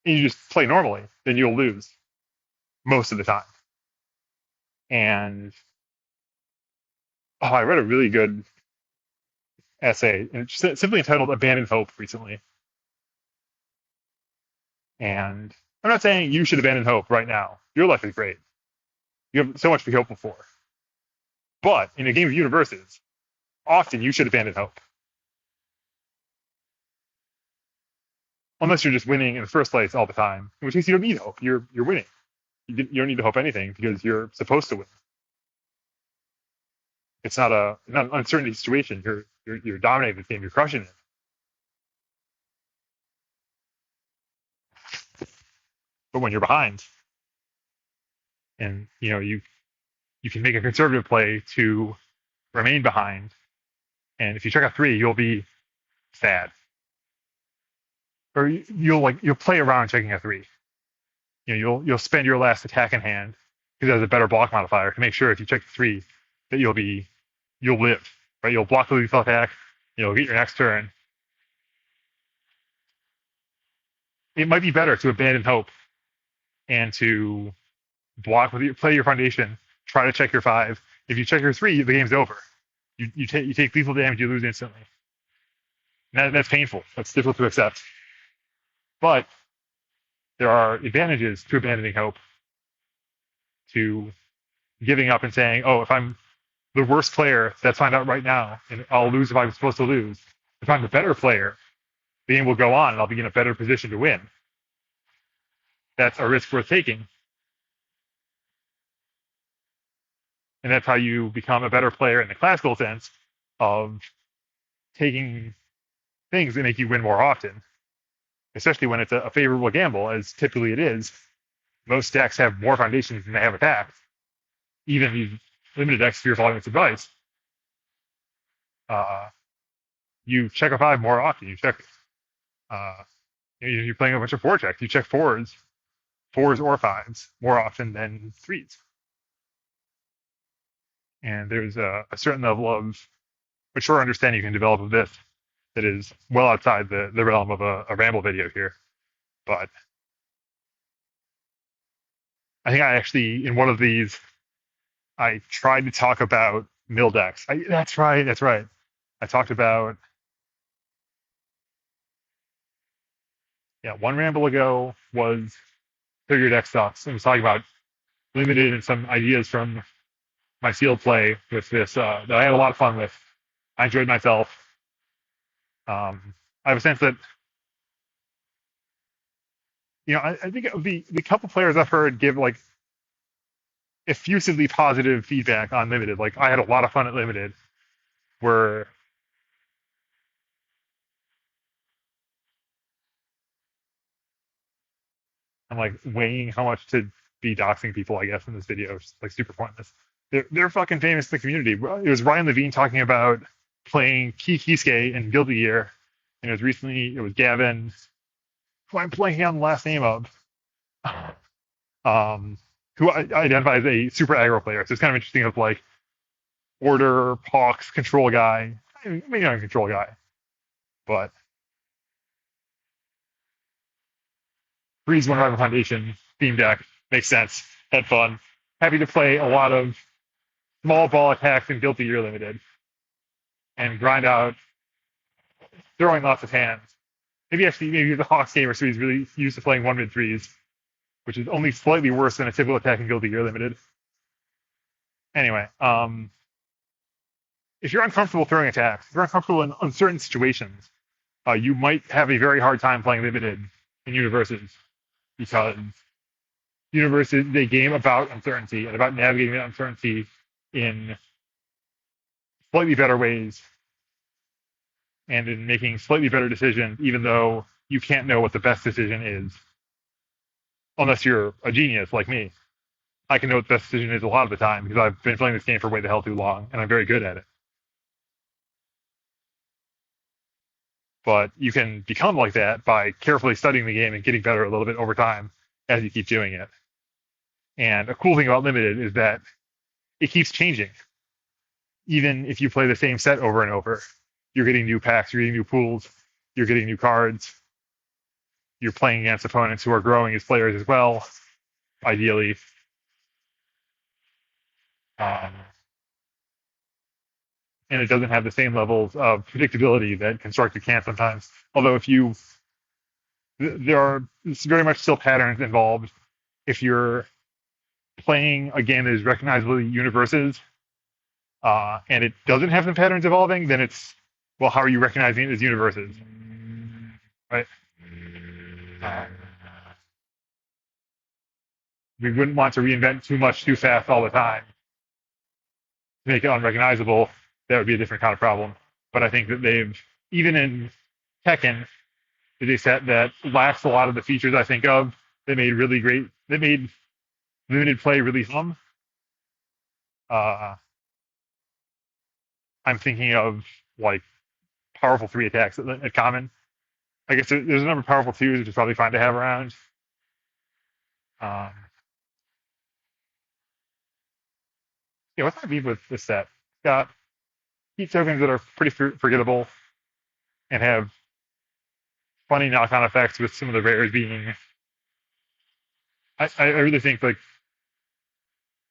and you just play normally, then you'll lose most of the time. And I read a really good essay, and it's simply entitled "Abandon Hope" recently. And I'm not saying you should abandon hope right now. Your life is great. You have so much to be hopeful for. But in a game of universes, often you should abandon hope. Unless you're just winning in the first place all the time, in which case you don't need hope. You're winning. You don't need to hope anything because you're supposed to win. It's not an uncertainty situation. You're dominating the game. You're crushing it. But when you're behind, and you can make a conservative play to remain behind, and if you check out 3, you'll be sad, or you'll play around checking a 3. You'll spend your last attack in hand because it has a better block modifier to make sure if you check 3 that you'll live, right? You'll block the lethal attack. You'll get your next turn. It might be better to abandon hope and to play your foundation, try to check your 5. If you check your 3, the game's over. You take lethal damage, you lose instantly. That's painful. That's difficult to accept. But there are advantages to abandoning hope, to giving up and saying, oh, if I'm the worst player, that's find out right now, and I'll lose if I'm supposed to lose. If I'm the better player, the game will go on, and I'll be in a better position to win. That's a risk worth taking. And that's how you become a better player in the classical sense of taking things that make you win more often, especially when it's a favorable gamble, as typically it is. Most decks have more foundations than they have attacks. Even these limited decks, Fear, Voluminous Advice, you check a 5 more often. You check, you're playing a bunch of 4 checks. You check 4s or 5s more often than 3s. And there's a certain level of mature understanding you can develop of this that is well outside the realm of a ramble video here. But I think I actually, in one of these, I tried to talk about mill decks. That's right. I talked about, one ramble ago was Figure Deck Sucks, and was talking about limited and some ideas from my field play with this that I had a lot of fun with. I enjoyed myself. I have a sense that, I think the couple players I've heard give like effusively positive feedback on limited. Like, I had a lot of fun at limited, where I'm like weighing how much to be doxing people, I guess, in this video. It's like super pointless. They're fucking famous in the community. It was Ryan Levine talking about playing Kiske and Guilty Gear, and it was Gavin, who I'm blanking on the last name of, who I identify as a super aggro player. So it's kind of interesting of like order, Hawks, control guy. Maybe not a control guy, but Breeze One Rival Foundation theme deck makes sense. Had fun. Happy to play a lot of small ball attacks in Guilty Gear Limited and grind out throwing lots of hands. Maybe the Hawks gamer, so he's really used to playing 1 mid 3s, which is only slightly worse than a typical attack in Guilty Gear Limited. Anyway, if you're uncomfortable throwing attacks, if you're uncomfortable in uncertain situations, you might have a very hard time playing limited in universes, because universes, they game about uncertainty and about navigating that uncertainty in slightly better ways and in making slightly better decisions, even though you can't know what the best decision is unless you're a genius like me. I can know what the best decision is a lot of the time because I've been playing this game for way the hell too long and I'm very good at it. But you can become like that by carefully studying the game and getting better a little bit over time as you keep doing it. And a cool thing about limited is that it keeps changing. Even if you play the same set over and over, you're getting new packs, you're getting new pools, you're getting new cards. You're playing against opponents who are growing as players as well, ideally. And it doesn't have the same levels of predictability that Constructed can sometimes. Although there are very much still patterns involved. If you're playing a game that is recognizably universes, and it doesn't have some patterns evolving, then it's, well, how are you recognizing it as universes? Right? We wouldn't want to reinvent too much too fast all the time to make it unrecognizable. That would be a different kind of problem. But I think that they've, even in Tekken, is a set that lacks a lot of the features I think of. They made really great, they made limited play really fun. I'm thinking of like powerful 3 attacks at common. I guess there's a number of powerful 2s, which is probably fine to have around. Yeah, what's my beef with this set? It's got heat tokens that are pretty forgettable and have funny knock-on effects, with some of the rares being. I really think like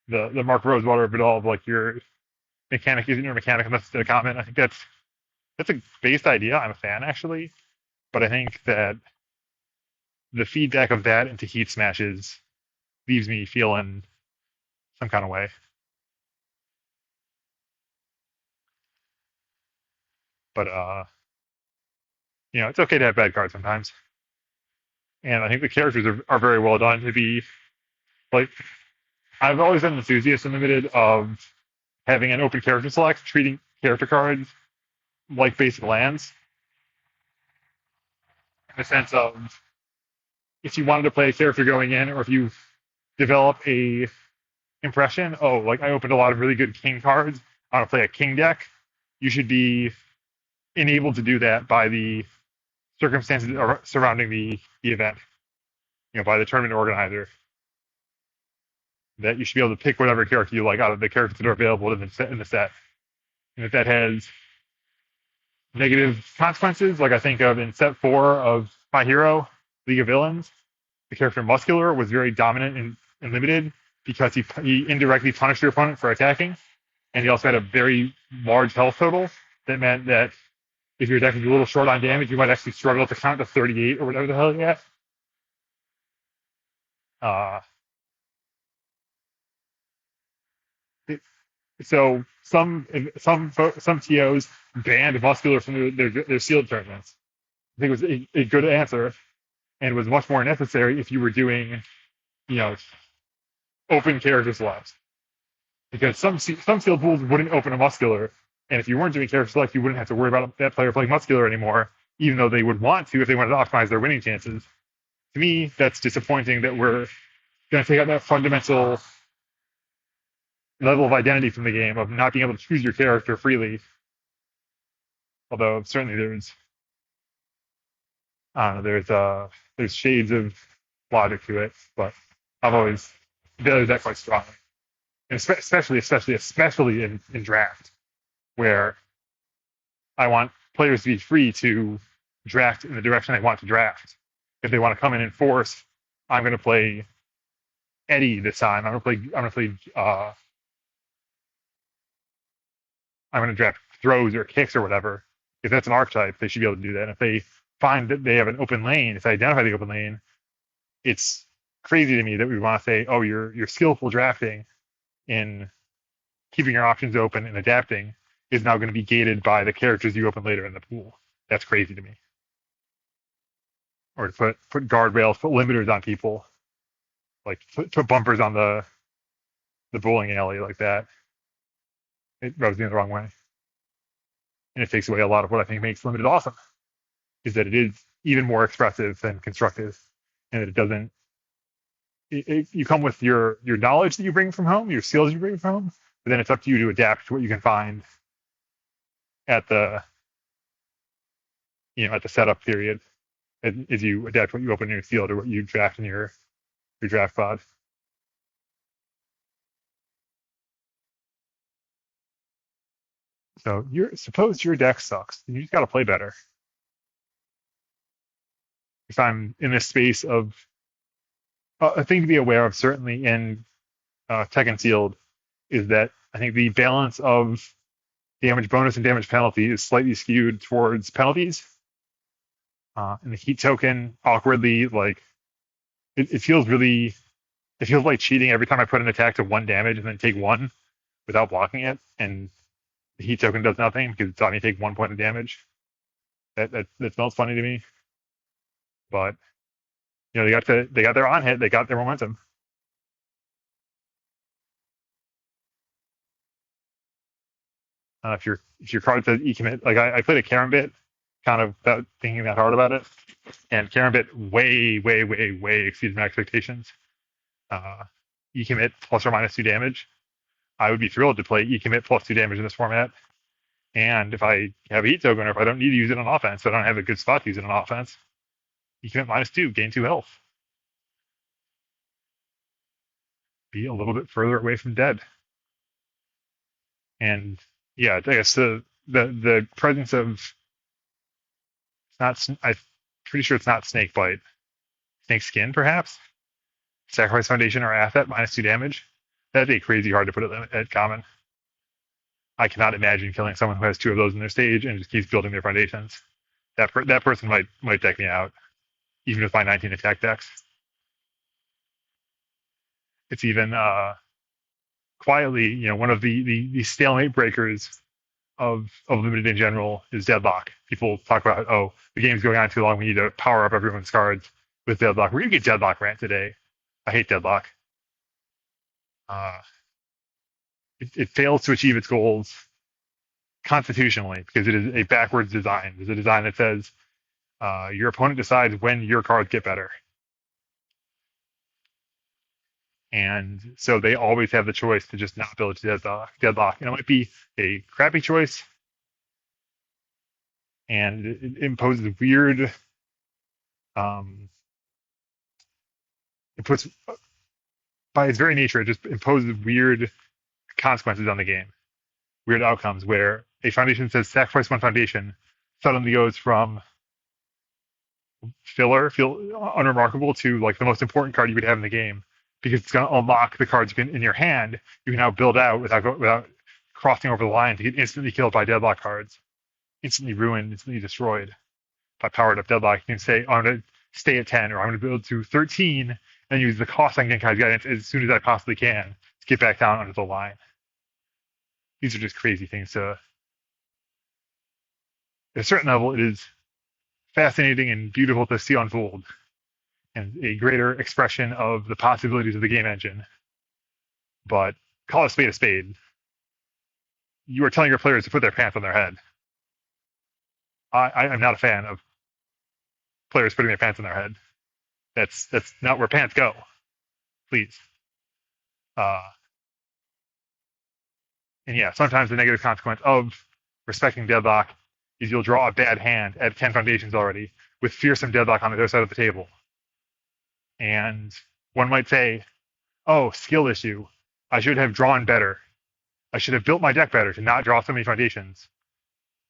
the Mark Rosewater of it all, of like your mechanic isn't your mechanic unless it's a comment. I think that's a based idea. I'm a fan actually, but I think that the feedback of that into heat smashes leaves me feeling some kind of way. But it's okay to have bad cards sometimes. And I think the characters are very well done to be like. I've always been an enthusiast in limited of having an open character select, treating character cards like basic lands. In the sense of, if you wanted to play a character going in, or if you develop a impression, oh, like I opened a lot of really good king cards, I want to play a king deck, you should be enabled to do that by the circumstances surrounding the event, by the tournament organizer. That you should be able to pick whatever character you like out of the characters that are available in the set. And if that has negative consequences, like I think of in set 4 of My Hero, League of Villains, the character Muscular was very dominant in limited because he indirectly punished your opponent for attacking, and he also had a very large health total that meant that if your deck was a little short on damage, you might actually struggle to count to 38 or whatever the hell you get. So some TOs banned Muscular from their sealed tournaments. I think it was a good answer, and was much more necessary if you were doing, open character selects. Because some sealed pools wouldn't open a Muscular, and if you weren't doing character select, you wouldn't have to worry about that player playing Muscular anymore, even though they would want to if they wanted to optimize their winning chances. To me, that's disappointing that we're going to take out that fundamental level of identity from the game of not being able to choose your character freely. Although certainly there's shades of logic to it, but I've always valued that quite strongly, and especially in draft, where I want players to be free to draft in the direction they want to draft. If they want to come in and force, I'm going to play Eddy this time. I'm going to draft throws or kicks or whatever. If that's an archetype, they should be able to do that. And if they find that they have an open lane, if they identify the open lane, it's crazy to me that we want to say, oh, you're skillful drafting in keeping your options open and adapting is now going to be gated by the characters you open later in the pool. That's crazy to me. Or to put guardrails, put limiters on people, like put bumpers on the bowling alley like that. It rubs me the wrong way, and it takes away a lot of what I think makes limited awesome. Is that it is even more expressive than constructive, and that it doesn't. You come with your knowledge that you bring from home, your skills you bring from home, but then it's up to you to adapt to what you can find at the at the setup period, as you adapt what you open in your field or what you draft in your draft pod. So suppose your deck sucks, then you just got to play better. If I'm in this space of a thing to be aware of, certainly in Tekken Sealed, is that I think the balance of damage bonus and damage penalty is slightly skewed towards penalties. And the heat token awkwardly, like, it feels like cheating every time I put an attack to 1 damage and then take 1 without blocking it, and the heat token does nothing because it's on me to take 1 point of damage. That smells funny to me. But they got their on hit, they got their momentum. If your card says e-commit, like I played a Karambit kind of without thinking that hard about it, and Karambit way exceeded my expectations. E-commit plus or minus 2 damage. I would be thrilled to play e-commit plus 2 damage in this format. And if I have a heat token, or if I don't need to use it on offense, so I don't have a good spot to use it on offense, e-commit minus 2, gain 2 health. Be a little bit further away from dead. And yeah, I guess the presence of I'm pretty sure it's not snake bite, snake skin perhaps. Sacrifice Foundation or Affet minus 2 damage. That'd be crazy hard to put at common. I cannot imagine killing someone who has 2 of those in their stage and just keeps building their foundations. That person might deck me out, even with my 19 attack decks. It's even quietly, one of the stalemate breakers of limited in general is deadlock. People talk about, the game's going on too long, we need to power up everyone's cards with deadlock. We're gonna get deadlock rant today. I hate deadlock. It fails to achieve its goals constitutionally because it is a backwards design. It's a design that says your opponent decides when your cards get better. And so they always have the choice to just not build deadlock. And it might be a crappy choice, and it imposes weird, it puts, by its very nature, it just imposes weird consequences on the game, weird outcomes where a foundation says sacrifice 1 foundation suddenly goes from feel unremarkable to like the most important card you would have in the game, because it's going to unlock the cards in your hand. You can now build out without crossing over the line to get instantly killed by deadlock cards, instantly ruined, instantly destroyed by powered up deadlock. You can say, I'm going to stay at 10, or I'm going to build to 13 and use the cost on Genkai's Guidance as soon as I possibly can to get back down under the line. These are just crazy things to. At a certain level, it is fascinating and beautiful to see unfold, and a greater expression of the possibilities of the game engine. But call a spade a spade. You are telling your players to put their pants on their head. I am not a fan of players putting their pants on their head. That's not where pants go. Please. And yeah, sometimes the negative consequence of respecting deadlock is you'll draw a bad hand at 10 foundations already with fearsome deadlock on the other side of the table. And one might say, skill issue. I should have drawn better. I should have built my deck better to not draw so many foundations.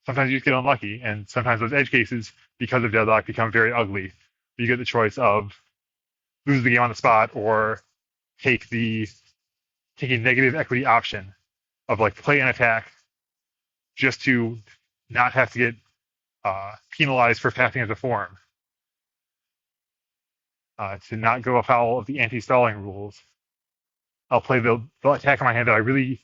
Sometimes you just get unlucky, and sometimes those edge cases, because of deadlock, become very ugly. You get the choice of lose the game on the spot or take a negative equity option of like play an attack just to not have to get penalized for passing as a form. To not go afoul of the anti-stalling rules. I'll play the attack in my hand that I really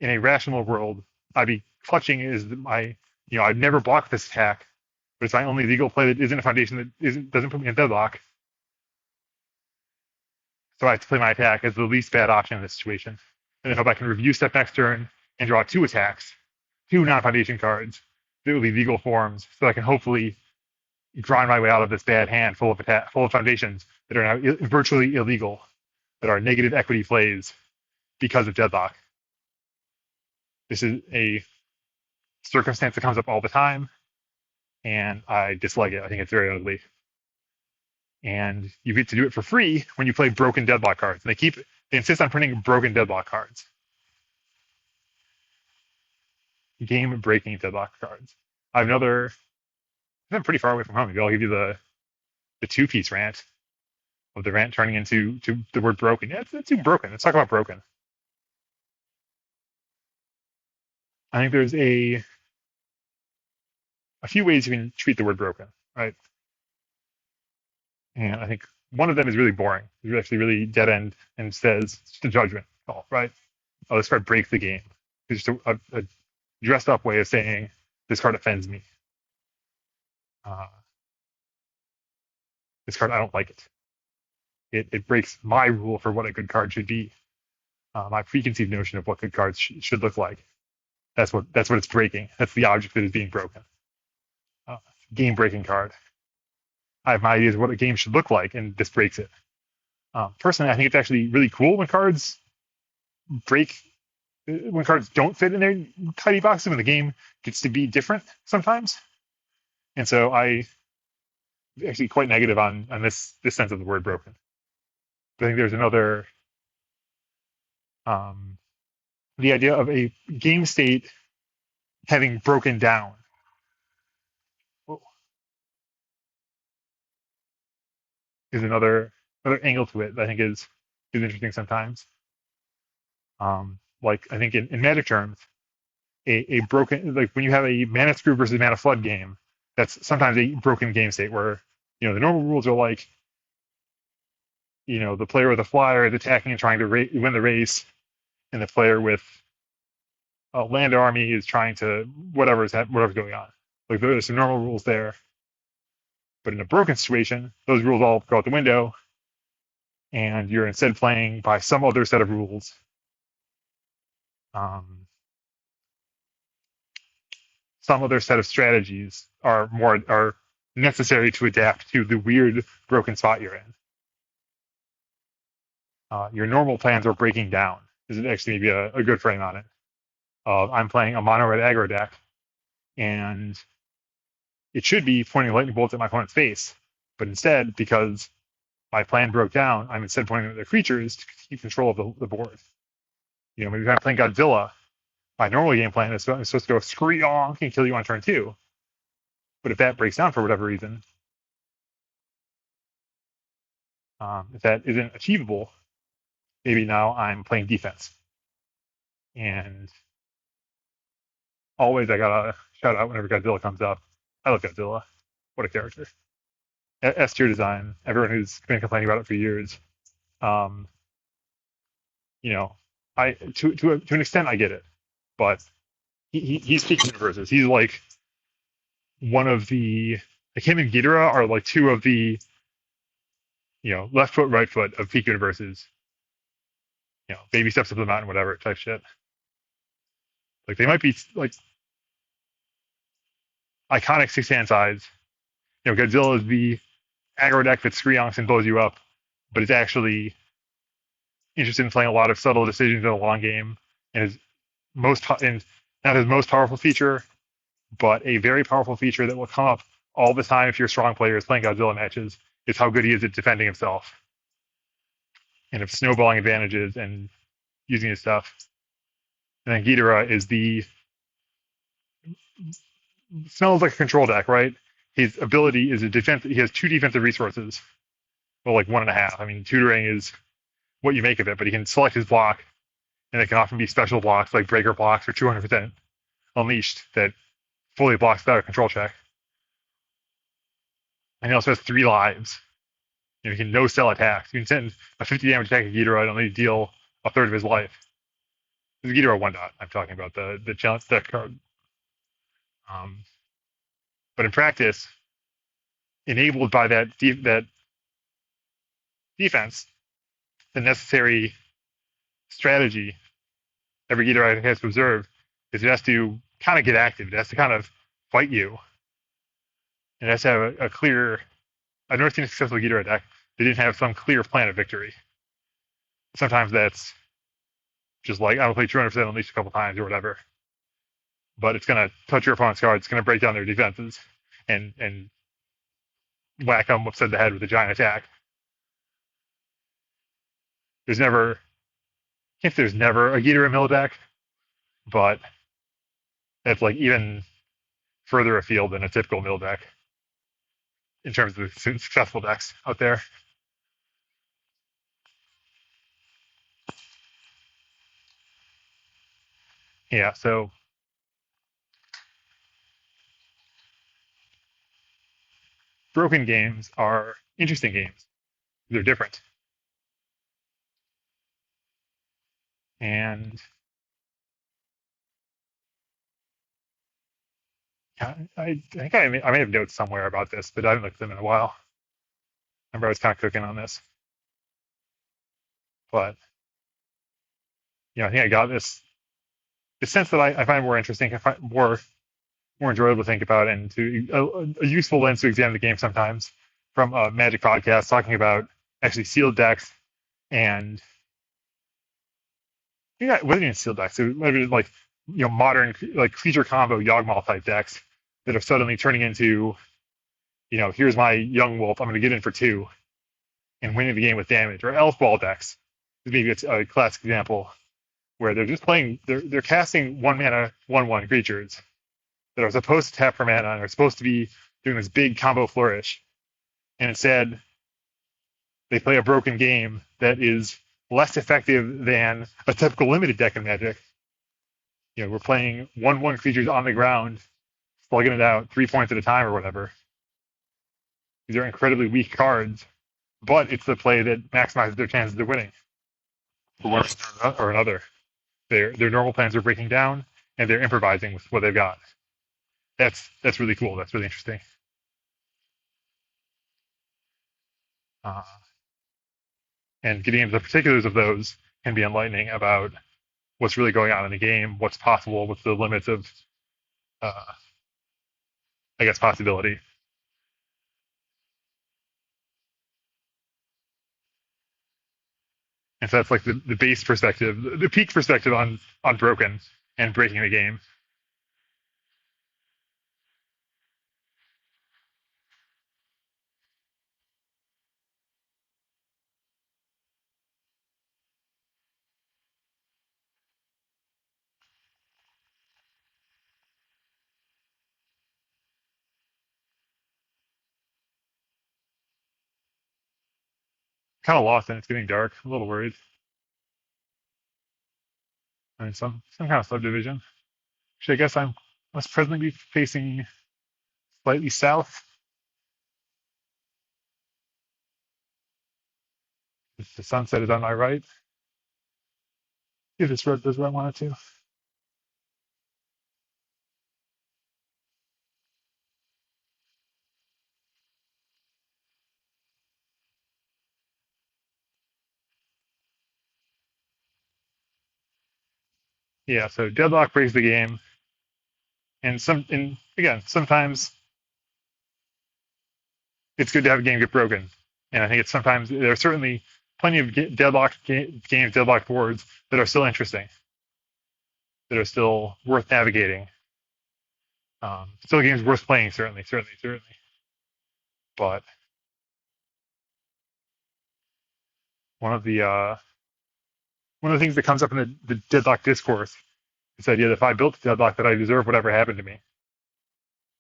in a rational world, I'd be clutching is my, I'd never block this attack, but it's my only legal play that isn't a foundation that doesn't put me in deadlock. So I have to play my attack as the least bad option in this situation. And then hope I can review step next turn and draw 2 attacks, 2 non-foundation cards that will be legal forms, so I can hopefully grind my way out of this bad hand full of foundations that are now virtually illegal, that are negative equity plays because of deadlock. This is a circumstance that comes up all the time, and I dislike it. I think it's very ugly. And you get to do it for free when you play broken deadlock cards. And they insist on printing broken deadlock cards. Game-breaking deadlock cards. I'm pretty far away from home. Maybe I'll give you the 2-piece rant of the rant turning into the word broken. Yeah, it's too broken. Let's talk about broken. I think there's a few ways you can treat the word broken, right? And I think one of them is really boring. It's actually really dead end and says it's just a judgment call, right? Oh, this card breaks the game. It's just a dressed up way of saying this card offends me. This card, I don't like it. It breaks my rule for what a good card should be. My preconceived notion of what good cards should look like. That's what it's breaking. That's the object that is being broken. Game breaking card. I have my ideas of what a game should look like, and this breaks it. Personally, I think it's actually really cool when cards don't fit in their tidy boxes, when the game gets to be different sometimes. And so I actually quite negative on this sense of the word broken. But I think there's another, the idea of a game state having broken down. Is another angle to it that I think is interesting sometimes. Like I think in Magic terms, a broken, like when you have a mana screw versus mana flood game, that's sometimes a broken game state where the normal rules are like the player with a flyer is attacking and trying to win the race, and the player with a land army is trying to whatever's going on. Like there's some normal rules there. But in a broken situation, those rules all go out the window, and you're instead playing by some other set of rules. Some other set of strategies are necessary to adapt to the weird broken spot you're in. Your normal plans are breaking down. This is actually maybe a good frame on it. I'm playing a mono red aggro deck, and it should be pointing lightning bolts at my opponent's face, but instead, because my plan broke down, I'm instead pointing at the creatures to keep control of the board. Maybe if I'm playing Godzilla, my normal game plan is supposed to go screonk and kill you on turn 2. But if that breaks down for whatever reason, if that isn't achievable, maybe now I'm playing defense. And always I gotta shout out whenever Godzilla comes up. I love Godzilla. What a character. S tier design. Everyone who's been complaining about it for years. To an extent I get it, but he's peak universes. He's like one of the, like him and Ghidorah are like 2 of the left foot, right foot of peak universes. Baby steps up the mountain, whatever type shit. Like they might be like iconic 6-hand sides. Godzilla is the aggro deck that screonks and blows you up, but it's actually interested in playing a lot of subtle decisions in the long game, and not his most powerful feature, but a very powerful feature that will come up all the time if you're strong players playing Godzilla matches, is how good he is at defending himself and of snowballing advantages and using his stuff. And then Ghidorah is smells like a control deck, right? His ability is a defense. He has 2 defensive resources. Well, like 1.5. I mean, tutoring is what you make of it, but he can select his block, and it can often be special blocks like breaker blocks or 200% unleashed that fully blocks without a control check. And he also has 3 lives. He can no-sell attacks. You can send a 50 damage attack at Ghidorah and only deal a third of his life. The Ghidorah one dot. I'm talking about the challenge deck card. Um, but in practice, enabled by that defense, the necessary strategy every Ghidorah has to observe is it has to kind of get active. It has to kind of fight you. It has to have a clear. I've never seen a successful Ghidorah deck that didn't have some clear plan of victory. Sometimes that's just like, I'm going to play 200% unleash a couple times or whatever. But it's going to touch your opponent's cards. It's going to break down their defenses and whack them upside the head with a giant attack. There's never, if there's never a Ghidorah mill deck, but that's like even further afield than a typical mill deck in terms of successful decks out there. Yeah, so broken games are interesting games. They're different. And I think I may have notes somewhere about this, but I haven't looked at them in a while. I remember I was kind of cooking on this. But, I think I got this the sense that I find more interesting, I find more enjoyable to think about, and to a useful lens to examine the game sometimes from a Magic podcast talking about actually sealed decks and wasn't even sealed decks. It might have been like modern like creature combo Yawgmoth type decks that are suddenly turning into here's my young wolf, I'm going to get in for 2 and winning the game with damage, or elf ball decks. Maybe it's a classic example where they're just playing, they're casting 1-mana 1/1 creatures that are supposed to tap for mana and are supposed to be doing this big combo flourish, and instead they play a broken game that is less effective than a typical limited deck in Magic. We're playing 1/1 creatures on the ground, slugging it out 3 points at a time or whatever. These are incredibly weak cards, but it's the play that maximizes their chances of winning for one reason or another. Their normal plans are breaking down, and they're improvising with what they've got. That's really cool. That's really interesting. And getting into the particulars of those can be enlightening about what's really going on in the game, what's possible, what's the limits of, I guess, possibility. And so that's like the base perspective, the peak perspective on broken and breaking the game. Kind of lost, and it's getting dark. I'm a little worried. I mean, some kind of subdivision. Actually, I guess I must presently be facing slightly south. If the sunset is on my right. If this road does what I want it to. Yeah, so deadlock breaks the game, and again, sometimes it's good to have a game get broken, and I think it's sometimes there are certainly plenty of deadlock games, deadlock boards that are still interesting, that are still worth navigating. Still games worth playing, certainly. But one of the things that comes up in the deadlock discourse is the idea that if I built a deadlock, that I deserve whatever happened to me.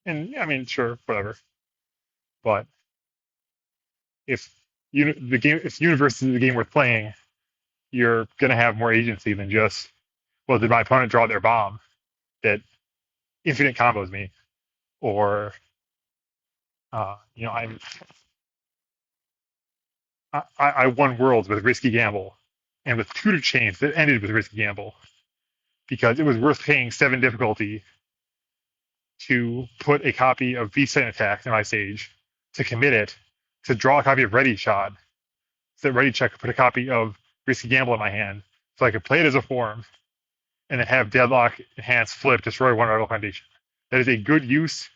And I mean, sure, whatever. But if if universe is a game worth playing, you're gonna have more agency than just, well, did my opponent draw their bomb that infinite combos me, or I won worlds with risky gamble, and with tutor chains that ended with risky gamble. because it was worth paying 7 difficulty to put a copy of Beast Titan Attack in my stage, to commit it, to draw a copy of Ready Shot, so that Ready Check could put a copy of Risky Gamble in my hand, so I could play it as a form, and then have Deadlock, Enhance, Flip, destroy one Rival Foundation. That is a good use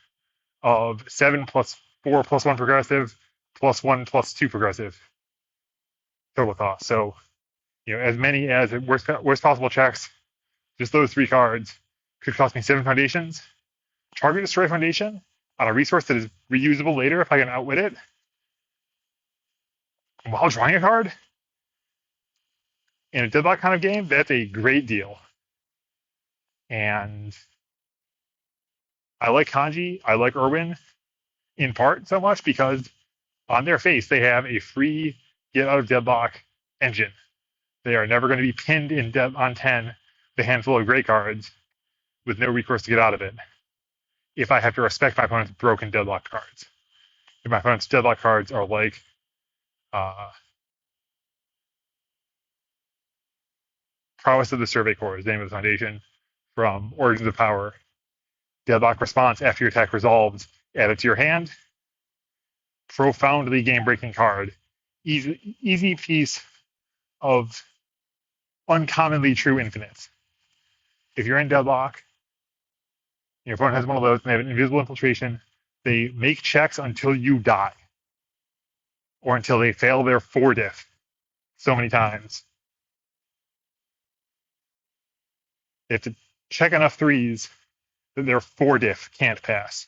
of 7 plus 4 plus 1 progressive, plus 1 plus 2 progressive total cost. So, as many as worst possible checks, just those 3 cards could cost me 7 foundations. Target destroy foundation on a resource that is reusable later if I can outwit it while drawing a card in a deadlock kind of game. That's a great deal. And I like Kanji, I like Irwin in part so much because on their face they have a free get out of deadlock engine. They are never going to be pinned on 10 the handful of great cards with no recourse to get out of it, if I have to respect my opponent's broken deadlock cards. If my opponent's deadlock cards are like Prowess of the Survey Corps is the name of the foundation from Origins of Power. Deadlock response after your attack resolves, add it to your hand. Profoundly game-breaking card. Easy piece of uncommonly true infinites. If you're in deadlock, your opponent has one of those, and they have an invisible infiltration, they make checks until you die, or until they fail their 4-diff so many times. They have to check enough 3s that their 4-diff can't pass.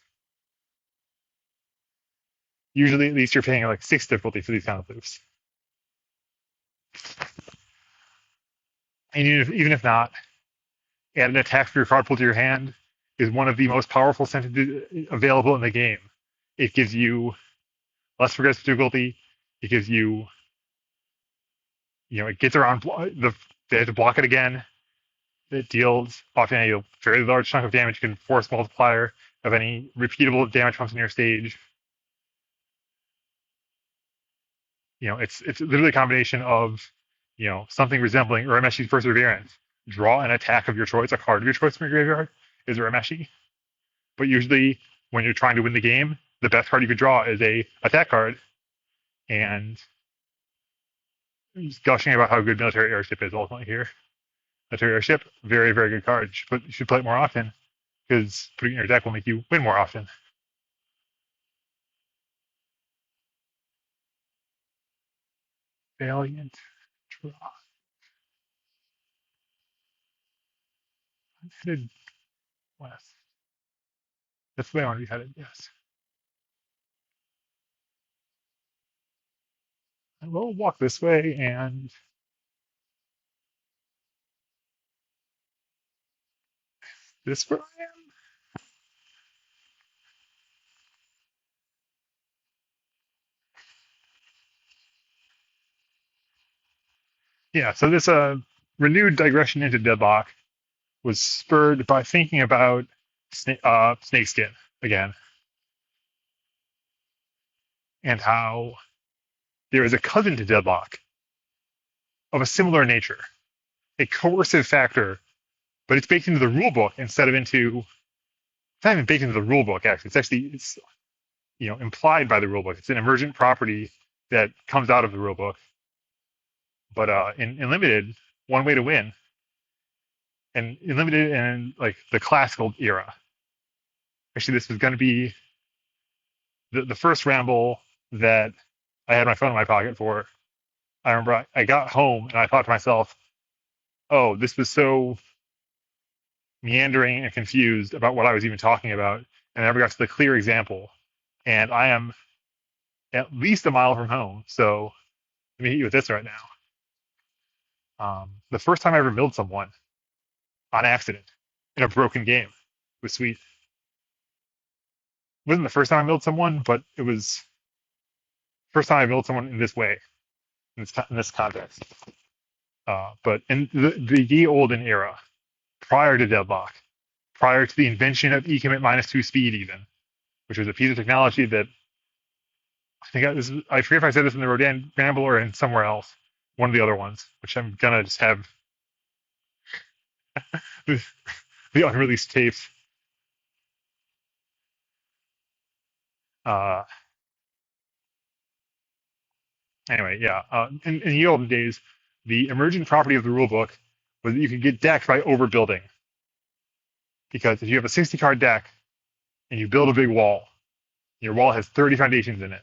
Usually, at least, you're paying like 6 difficulty for these kind of loops. And even if not, add an attack for your card pull to your hand is one of the most powerful sentences available in the game. It gives you less progressive difficulty. It gives you, it gets around, they have to block it again. It deals often a fairly large chunk of damage. You can force multiplier of any repeatable damage pumps in your stage. It's literally a combination of, something resembling Urameshi's Perseverance. Draw an attack of your choice, a card of your choice from your graveyard is Urameshi. But usually, when you're trying to win the game, the best card you could draw is a attack card. And just gushing about how good Military Airship is ultimately here. Military Airship, very, very good card. You should play it more often, because putting it in your deck will make you win more often. Valiant Draw. I'm headed west. That's the way I want to be headed, yes. I will walk this way, and this where I am? Yeah, so this renewed digression into deadlock was spurred by thinking about Snakeskin again, and how there is a cousin to deadlock of a similar nature, a coercive factor, but it's baked into the rule book instead of into. It's not even baked into the rule book. Actually, it's implied by the rule book. It's an emergent property that comes out of the rule book. But in limited, one way to win, and in limited and like the classical era. Actually, this was going to be the first ramble that I had my phone in my pocket for. I remember I got home and I thought to myself, "Oh, this was so meandering and confused about what I was even talking about," and I never got to the clear example. And I am at least a mile from home, so let me hit you with this right now. The first time I ever milled someone on accident in a broken game was sweet. It wasn't the first time I milled someone, but it was the first time I milled someone in this way, in this context. But in the ye olden era, prior to deadlock, prior to the invention of e-commit -2 speed even, which was a piece of technology that I forget if I said this in the Rodan Ramble or in somewhere else, one of the other ones, which I'm gonna just have the unreleased tapes. Uh, anyway, yeah. In the olden days, the emergent property of the rulebook was that you could get decked by overbuilding. Because if you have a 60 card deck and you build a big wall, your wall has 30 foundations in it.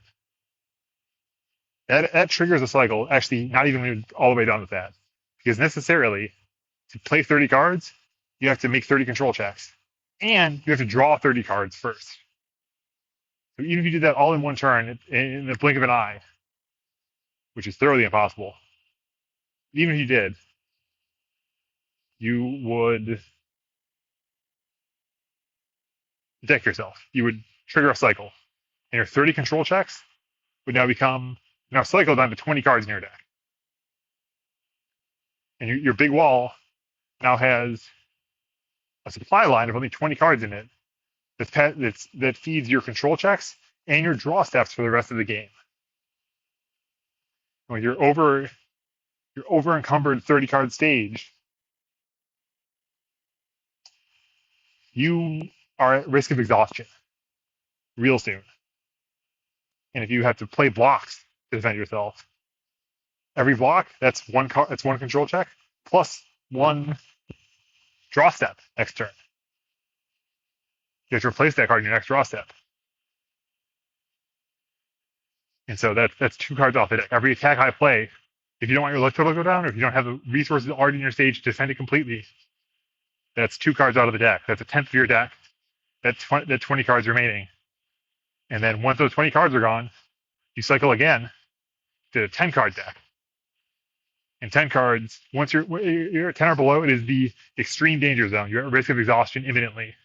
That triggers a cycle, actually not even all the way down with that. Because necessarily, to play 30 cards, you have to make 30 control checks. And you have to draw 30 cards first. So even if you did that all in one turn, in the blink of an eye, which is thoroughly impossible, even if you did, you would deck yourself. You would trigger a cycle. And your 30 control checks would now cycle down to 20 cards in your deck. And your big wall now has a supply line of only 20 cards in it that feeds your control checks and your draw steps for the rest of the game. When you're over encumbered 30 card stage, you are at risk of exhaustion real soon. And if you have to play blocks to defend yourself, every block that's one control check plus one draw step next turn. You have to replace that card in your next draw step. And so that's 2 cards off the deck. Every attack I play, if you don't want your life total to go down, or if you don't have the resources already in your stage to defend it completely, that's 2 cards out of the deck. That's a 10th of your deck. That's 20 cards remaining. And then once those 20 cards are gone, you cycle again to a 10 card deck. And 10 cards, once you're at 10 or below, it is the extreme danger zone. You're at risk of exhaustion imminently.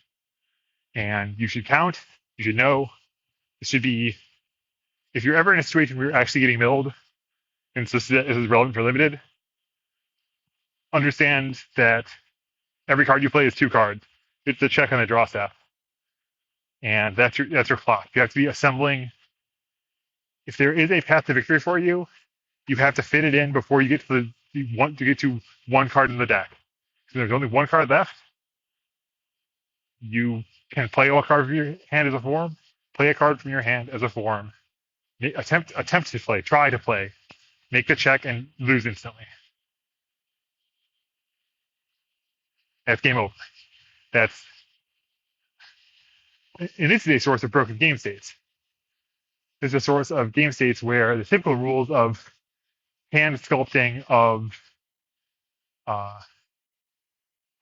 And you should count, you should know, it should be, if you're ever in a situation where you're actually getting milled, and so this is relevant for limited, understand that every card you play is 2 cards. It's a check on the draw step. And that's your clock. You have to be assembling. If there is a path to victory for you, you have to fit it in before you get to one card in the deck. So there's only 1 card left. You can play a card from your hand as a form, play a card from your hand as a form, attempt to play, try to play, make the check and lose instantly. That's game over. That's in this a source of broken game states. There's a source of game states where the typical rules of hand sculpting, of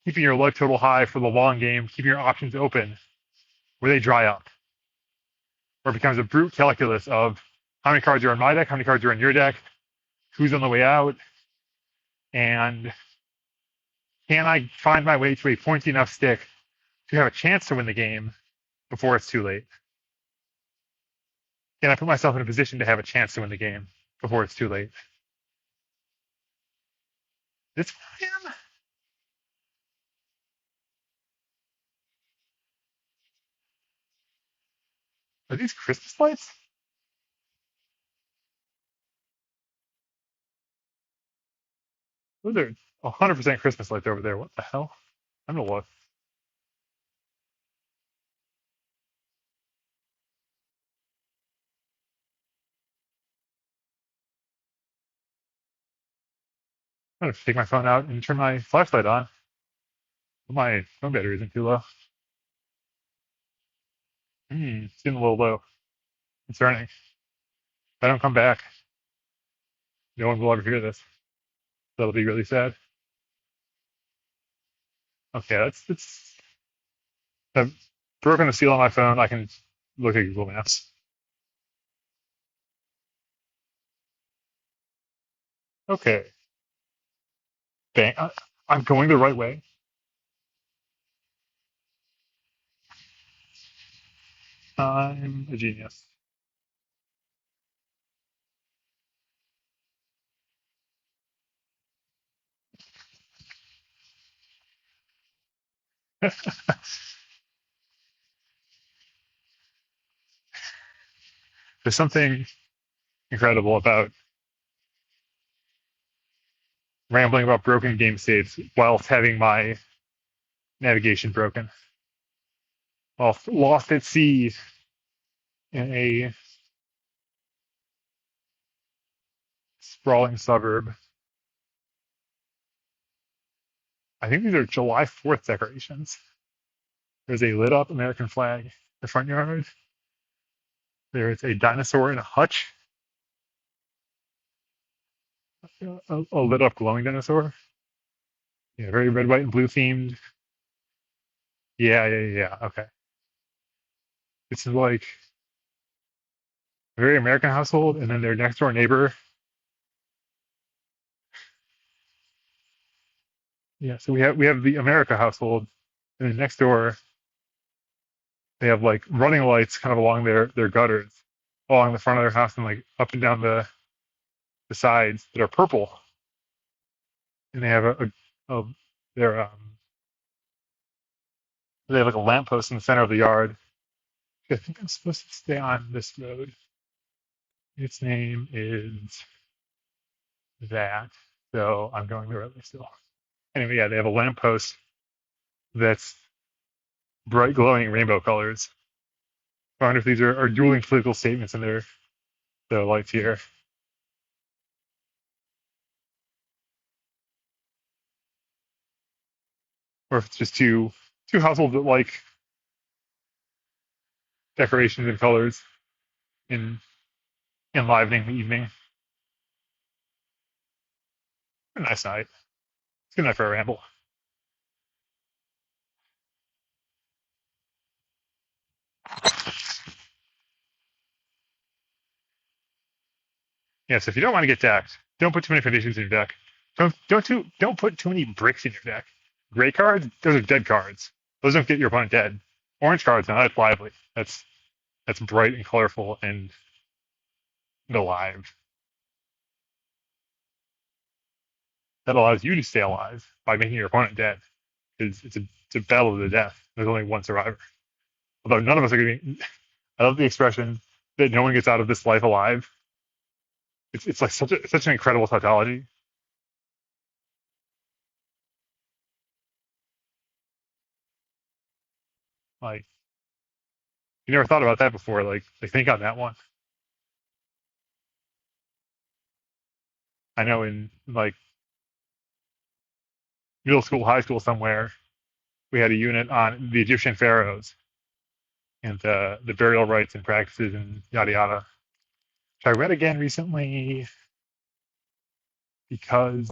keeping your life total high for the long game, keeping your options open, where they dry up. Or it becomes a brute calculus of how many cards are in my deck, how many cards are in your deck, who's on the way out, and can I find my way to a pointy enough stick to have a chance to win the game before it's too late? Can I put myself in a position to have a chance to win the game before it's too late? This man? Are these Christmas lights? Those are 100% Christmas lights over there. What the hell? I'm gonna look. I'm gonna take my phone out and turn my flashlight on. My phone battery isn't too low. It's getting a little low. Concerning. If I don't come back, no one will ever hear this. That'll be really sad. Okay, I've broken the seal on my phone. I can look at Google Maps. Okay. Bang. I'm going the right way. I'm a genius. There's something incredible about rambling about broken game states whilst having my navigation broken. Well, lost at sea in a sprawling suburb. I think these are July 4th decorations. There's a lit up American flag in the front yard. There's a dinosaur in a hutch, a lit up glowing dinosaur. Yeah, very red, white, and blue themed. Yeah. Okay. This is like a very American household, and then their next door neighbor. Yeah, so we have the America household, and then next door they have like running lights kind of along their gutters, along the front of their house, and like up and down the sides that are purple. And they have a their they have like a lamppost in the center of the yard. I think I'm supposed to stay on this road. Its name is that, so I'm going the right way still. Anyway, yeah, they have a lamppost that's bright glowing rainbow colors. I wonder if these are dueling political statements in their lights here. Or if it's just two households that like decorations and colors in enlivening the evening. A nice night. It's a good night for a ramble. Yes, if you don't want to get decked, don't put too many conditions in your deck. Don't put too many bricks in your deck. Gray cards, those are dead cards. Those don't get your opponent dead. Orange cards, now that's lively. That's bright and colorful and alive. That allows you to stay alive by making your opponent dead. It's a battle to the death. There's only one survivor. Although none of us are getting. I love the expression that no one gets out of this life alive. It's like such an incredible tautology. Like you never thought about that before. Like think on that one. I know in like middle school, high school somewhere, we had a unit on the Egyptian pharaohs and the burial rites and practices and yada yada. Which I read again recently because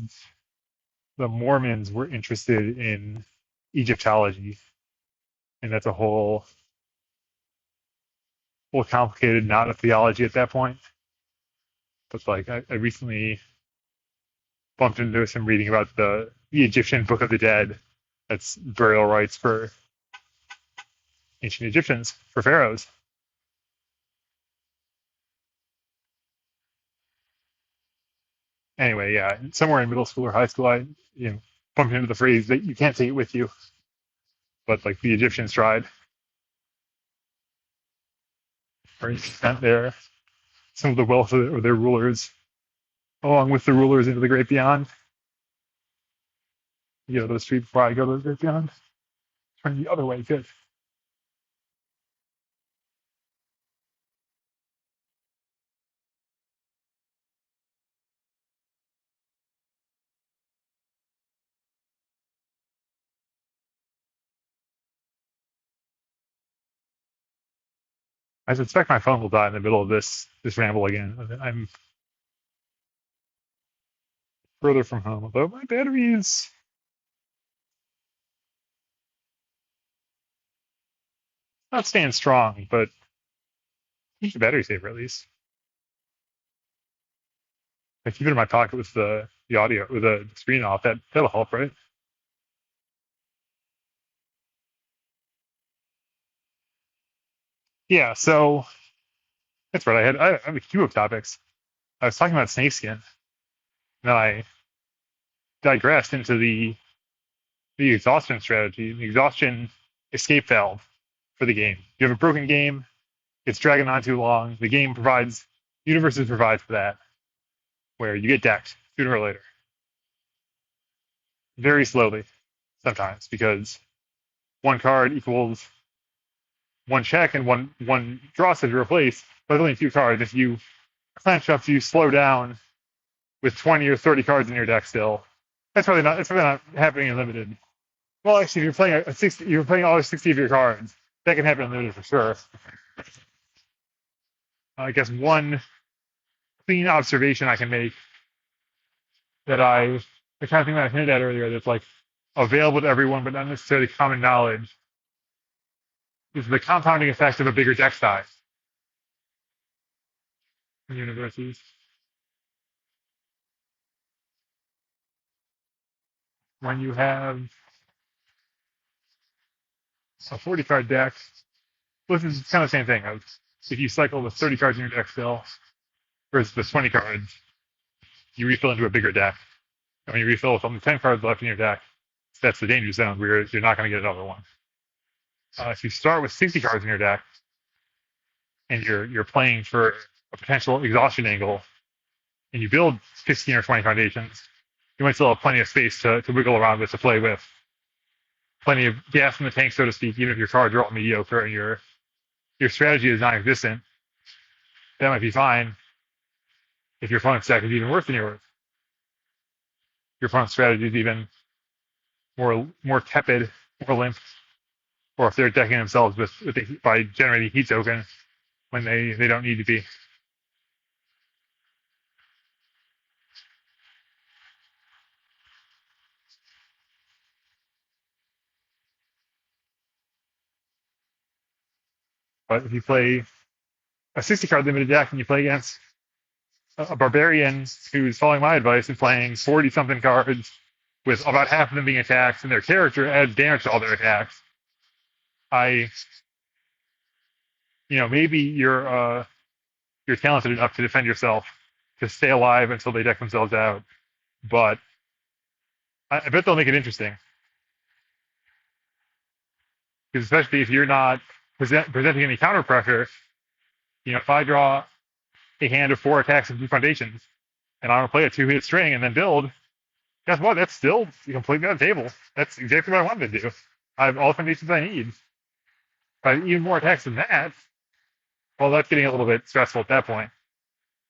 the Mormons were interested in Egyptology, and that's a whole complicated knot of theology at that point. But like I recently bumped into some reading about the Egyptian Book of the Dead. That's burial rites for ancient Egyptians, for pharaohs. Anyway, yeah, somewhere in middle school or high school, I bumped into the phrase that you can't take it with you, but like the Egyptians tried, or sent some of the wealth of their rulers along with the rulers into the great beyond. You go to the street before I go to the great beyond. Turn the other way, good. I suspect my phone will die in the middle of this ramble again. I'm further from home, although my battery is not staying strong, but keep the battery safer at least. I keep it in my pocket with the audio, with the screen off. That'll help, right? Yeah. So that's right. I have a queue of topics. I was talking about snakeskin, and then I digressed into the exhaustion strategy, the exhaustion escape valve for the game. You have a broken game, it's dragging on too long. The game provides, universes provides for that, where you get decked sooner or later, very slowly sometimes, because one card equals one check and one draw set to replace, but only two cards. If you clench up, you slow down with 20 or 30 cards in your deck still. That's probably not happening in limited. Well, actually, if you're playing a 60, you're playing all 60 of your cards. That can happen in limited for sure. I guess one clean observation I can make that the kind of thing that I hinted at earlier that's like available to everyone but not necessarily common knowledge is the compounding effect of a bigger deck size in universities. When you have a 40 card deck, this is kind of the same thing. If you cycle with 30 cards in your deck still versus the 20 cards, you refill into a bigger deck. And when you refill with only 10 cards left in your deck, that's the danger zone where you're not going to get another one. If you start with 60 cards in your deck and you're playing for a potential exhaustion angle and you build 15 or 20 foundations, you might still have plenty of space to wiggle around with, to play with. Plenty of gas in the tank, so to speak, even if your cards are all mediocre and your strategy is non-existent. That might be fine if your opponent's deck is even worse than yours. Your opponent's strategy is even more tepid, more limp, or if they're decking themselves by generating heat token when they don't need to be. But if you play a 60 card limited deck and you play against a barbarian who's following my advice and playing 40 something cards with about half of them being attacks and their character adds damage to all their attacks, maybe you're talented enough to defend yourself, to stay alive until they deck themselves out. But I bet they'll make it interesting. Because especially if you're not presenting any counter pressure, if I draw a hand of 4 attacks and 2 foundations, and I want to play a 2-hit string and then build, guess what? That's still completely on the table. That's exactly what I wanted to do. I have all the foundations I need. But even more attacks than that, well, that's getting a little bit stressful at that point.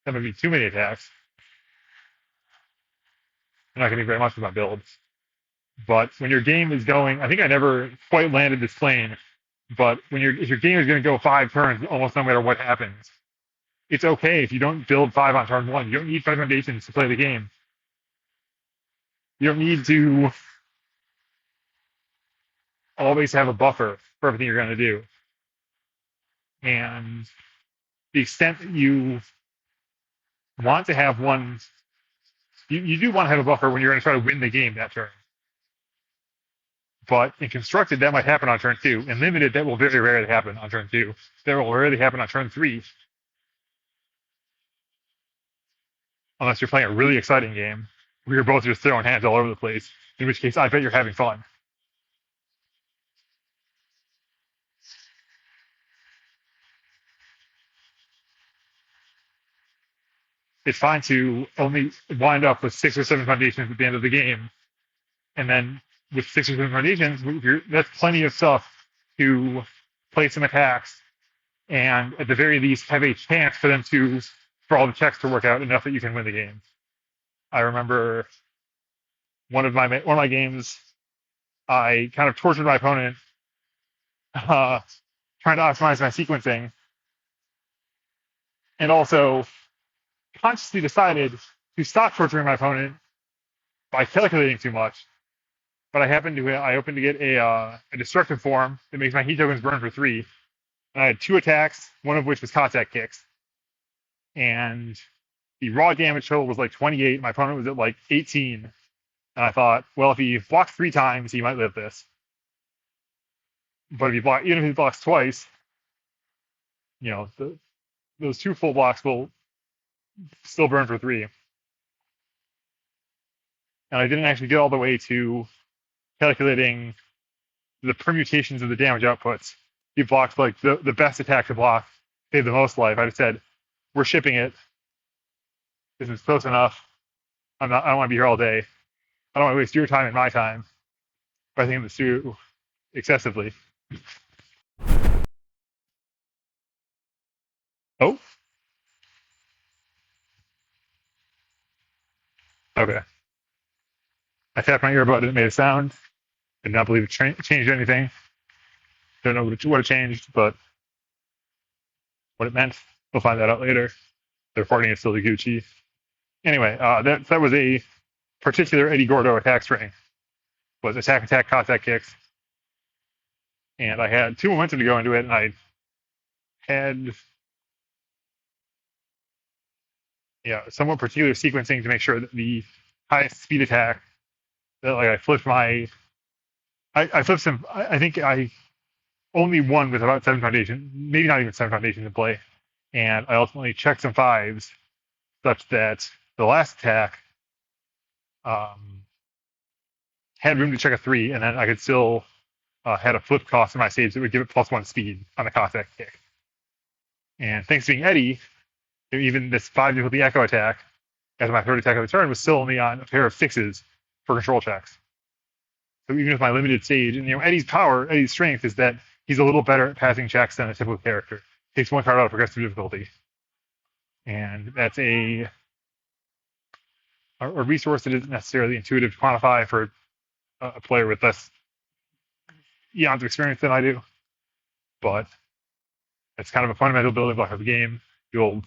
That would be too many attacks. I'm not getting very much of my build. But when your game is going, I think I never quite landed this plane, but if your game is going to go 5 turns almost no matter what happens, it's okay if you don't build 5 on turn 1. You don't need 5 foundations to play the game. You don't need to always have a buffer for everything you're going to do. And the extent that you want to have one, you do want to have a buffer when you're going to try to win the game that turn. But in constructed, that might happen on turn 2. In limited, that will very rarely happen on turn 2. That will rarely happen on turn 3. Unless you're playing a really exciting game where you're both just throwing hands all over the place, in which case I bet you're having fun. It's fine to only wind up with 6 or 7 foundations at the end of the game. And then with 6 or 7 foundations, that's plenty of stuff to play some attacks and at the very least have a chance for all the checks to work out enough that you can win the game. I remember one of my games, I kind of tortured my opponent trying to optimize my sequencing, and also consciously decided to stop torturing my opponent by calculating too much. But I opened to get a destructive form that makes my heat tokens burn for 3. And I had 2 attacks, one of which was contact kicks. And the raw damage total was like 28. My opponent was at like 18. And I thought, well, if he blocks 3 times, he might live this. But even if he blocks twice, those 2 full blocks will still burn for 3. And I didn't actually get all the way to calculating the permutations of the damage outputs. He blocked like the best attack to block, save the most life. I just said, we're shipping it. This is close enough. I don't want to be here all day. I don't want to waste your time and my time by thinking this through excessively. Oh, okay. I tapped my earbud and it made a sound. Did not believe it changed anything. Don't know what it changed, but what it meant, we'll find that out later. The recording is still the Gucci. Anyway, that was a particular Eddy Gordo attack string. Was attack, attack, contact kicks. And I had 2 momentum to go into it, and I had somewhat particular sequencing to make sure that the highest speed attack that like I flipped some. I think I only won with about 7 foundation, maybe not even 7 foundation to play, and I ultimately checked some 5s such that the last attack had room to check a 3, and then I could still had a flip cost in my saves that would give it +1 speed on the contact kick. And thanks to being Eddy, even this 5 difficulty echo attack as my 3rd attack of the turn was still only on a pair of 6s for control checks. So even with my limited stage, and Eddy's strength is that he's a little better at passing checks than a typical character. Takes 1 card out of progressive difficulty. And that's a resource that isn't necessarily intuitive to quantify for a player with less eons of experience than I do. But it's kind of a fundamental building block of the game. You'll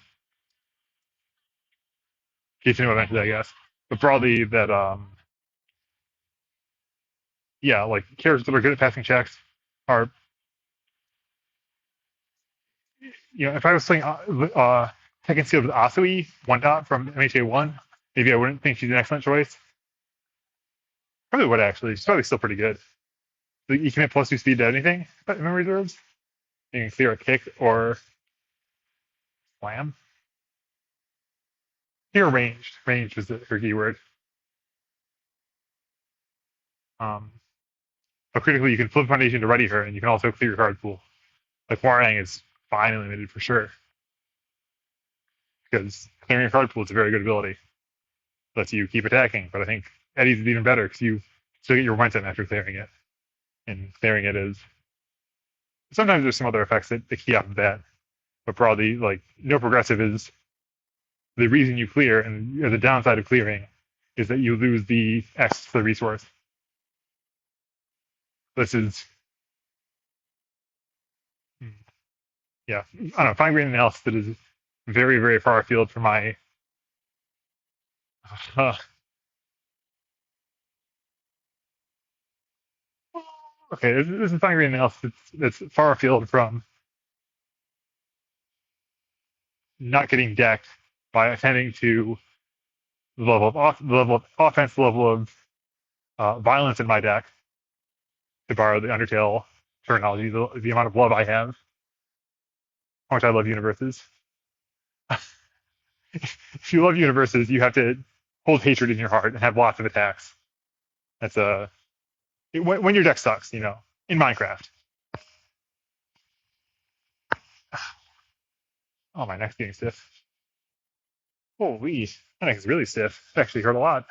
get to know eventually, I guess. But broadly, that like characters that are good at passing checks are, if I was playing Tekken Sealed with Asui, 1-dot from MHA1, maybe I wouldn't think she's an excellent choice. Probably would, actually. She's probably still pretty good. You can hit +2 speed to anything, but memory reserves. You can clear a kick or slam. Here, ranged. Ranged was her keyword. But critically, you can flip foundation to ready her, and you can also clear your card pool. Like Warang is fine and limited for sure, because clearing your card pool is a very good ability. Lets you keep attacking, but I think Eddy's is even better because you still get your momentum after clearing it. And clearing it is, sometimes there's some other effects that key off of that, but broadly, like, no progressive is the reason you clear, and the downside of clearing is that you lose the access to the resource. This is, I don't know, fine-grained analysis that is very, very far afield from my okay, this is fine-grained analysis that's far afield from not getting decked by attending to the level of offense, the level of violence in my deck, to borrow the Undertale terminology, the amount of love I have, how much I love universes. If you love universes, you have to hold hatred in your heart and have lots of attacks. That's when your deck sucks, in Minecraft. Oh, my neck's getting stiff. Holy, my neck is really stiff. It actually hurt a lot.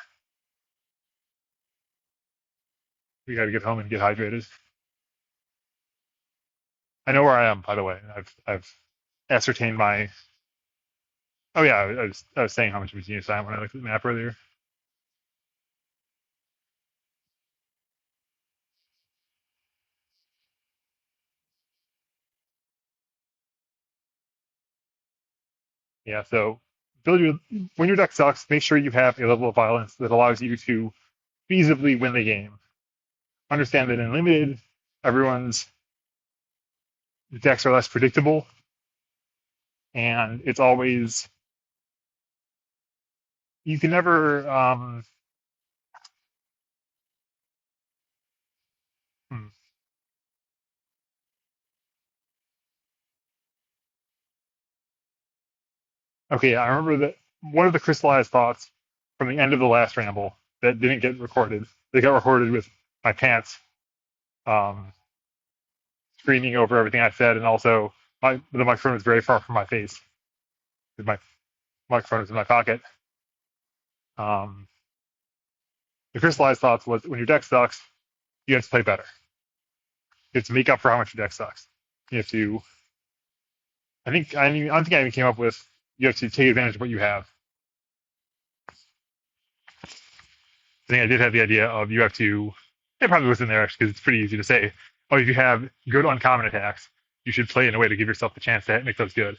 We got to get home and get hydrated. I know where I am, by the way. I've ascertained my. Oh yeah, I was saying how much was unit time when I looked at the map earlier. Yeah, so when your deck sucks, make sure you have a level of violence that allows you to feasibly win the game. Understand that in limited, everyone's decks are less predictable, and it's always, you can never okay, I remember that one of the crystallized thoughts from the end of the last ramble that didn't get recorded. They got recorded with my pants um, screaming over everything I said, and also the microphone was very far from my face. My microphone was in my pocket. The crystallized thoughts was, when your deck sucks, you have to play better. to make up for how much your deck sucks. You have to. I don't think I even came up with. You have to take advantage of what you have. I think I did have the idea of you have to. It probably was in there actually because it's pretty easy to say. Oh, if you have good uncommon attacks, you should play in a way to give yourself the chance to make those good.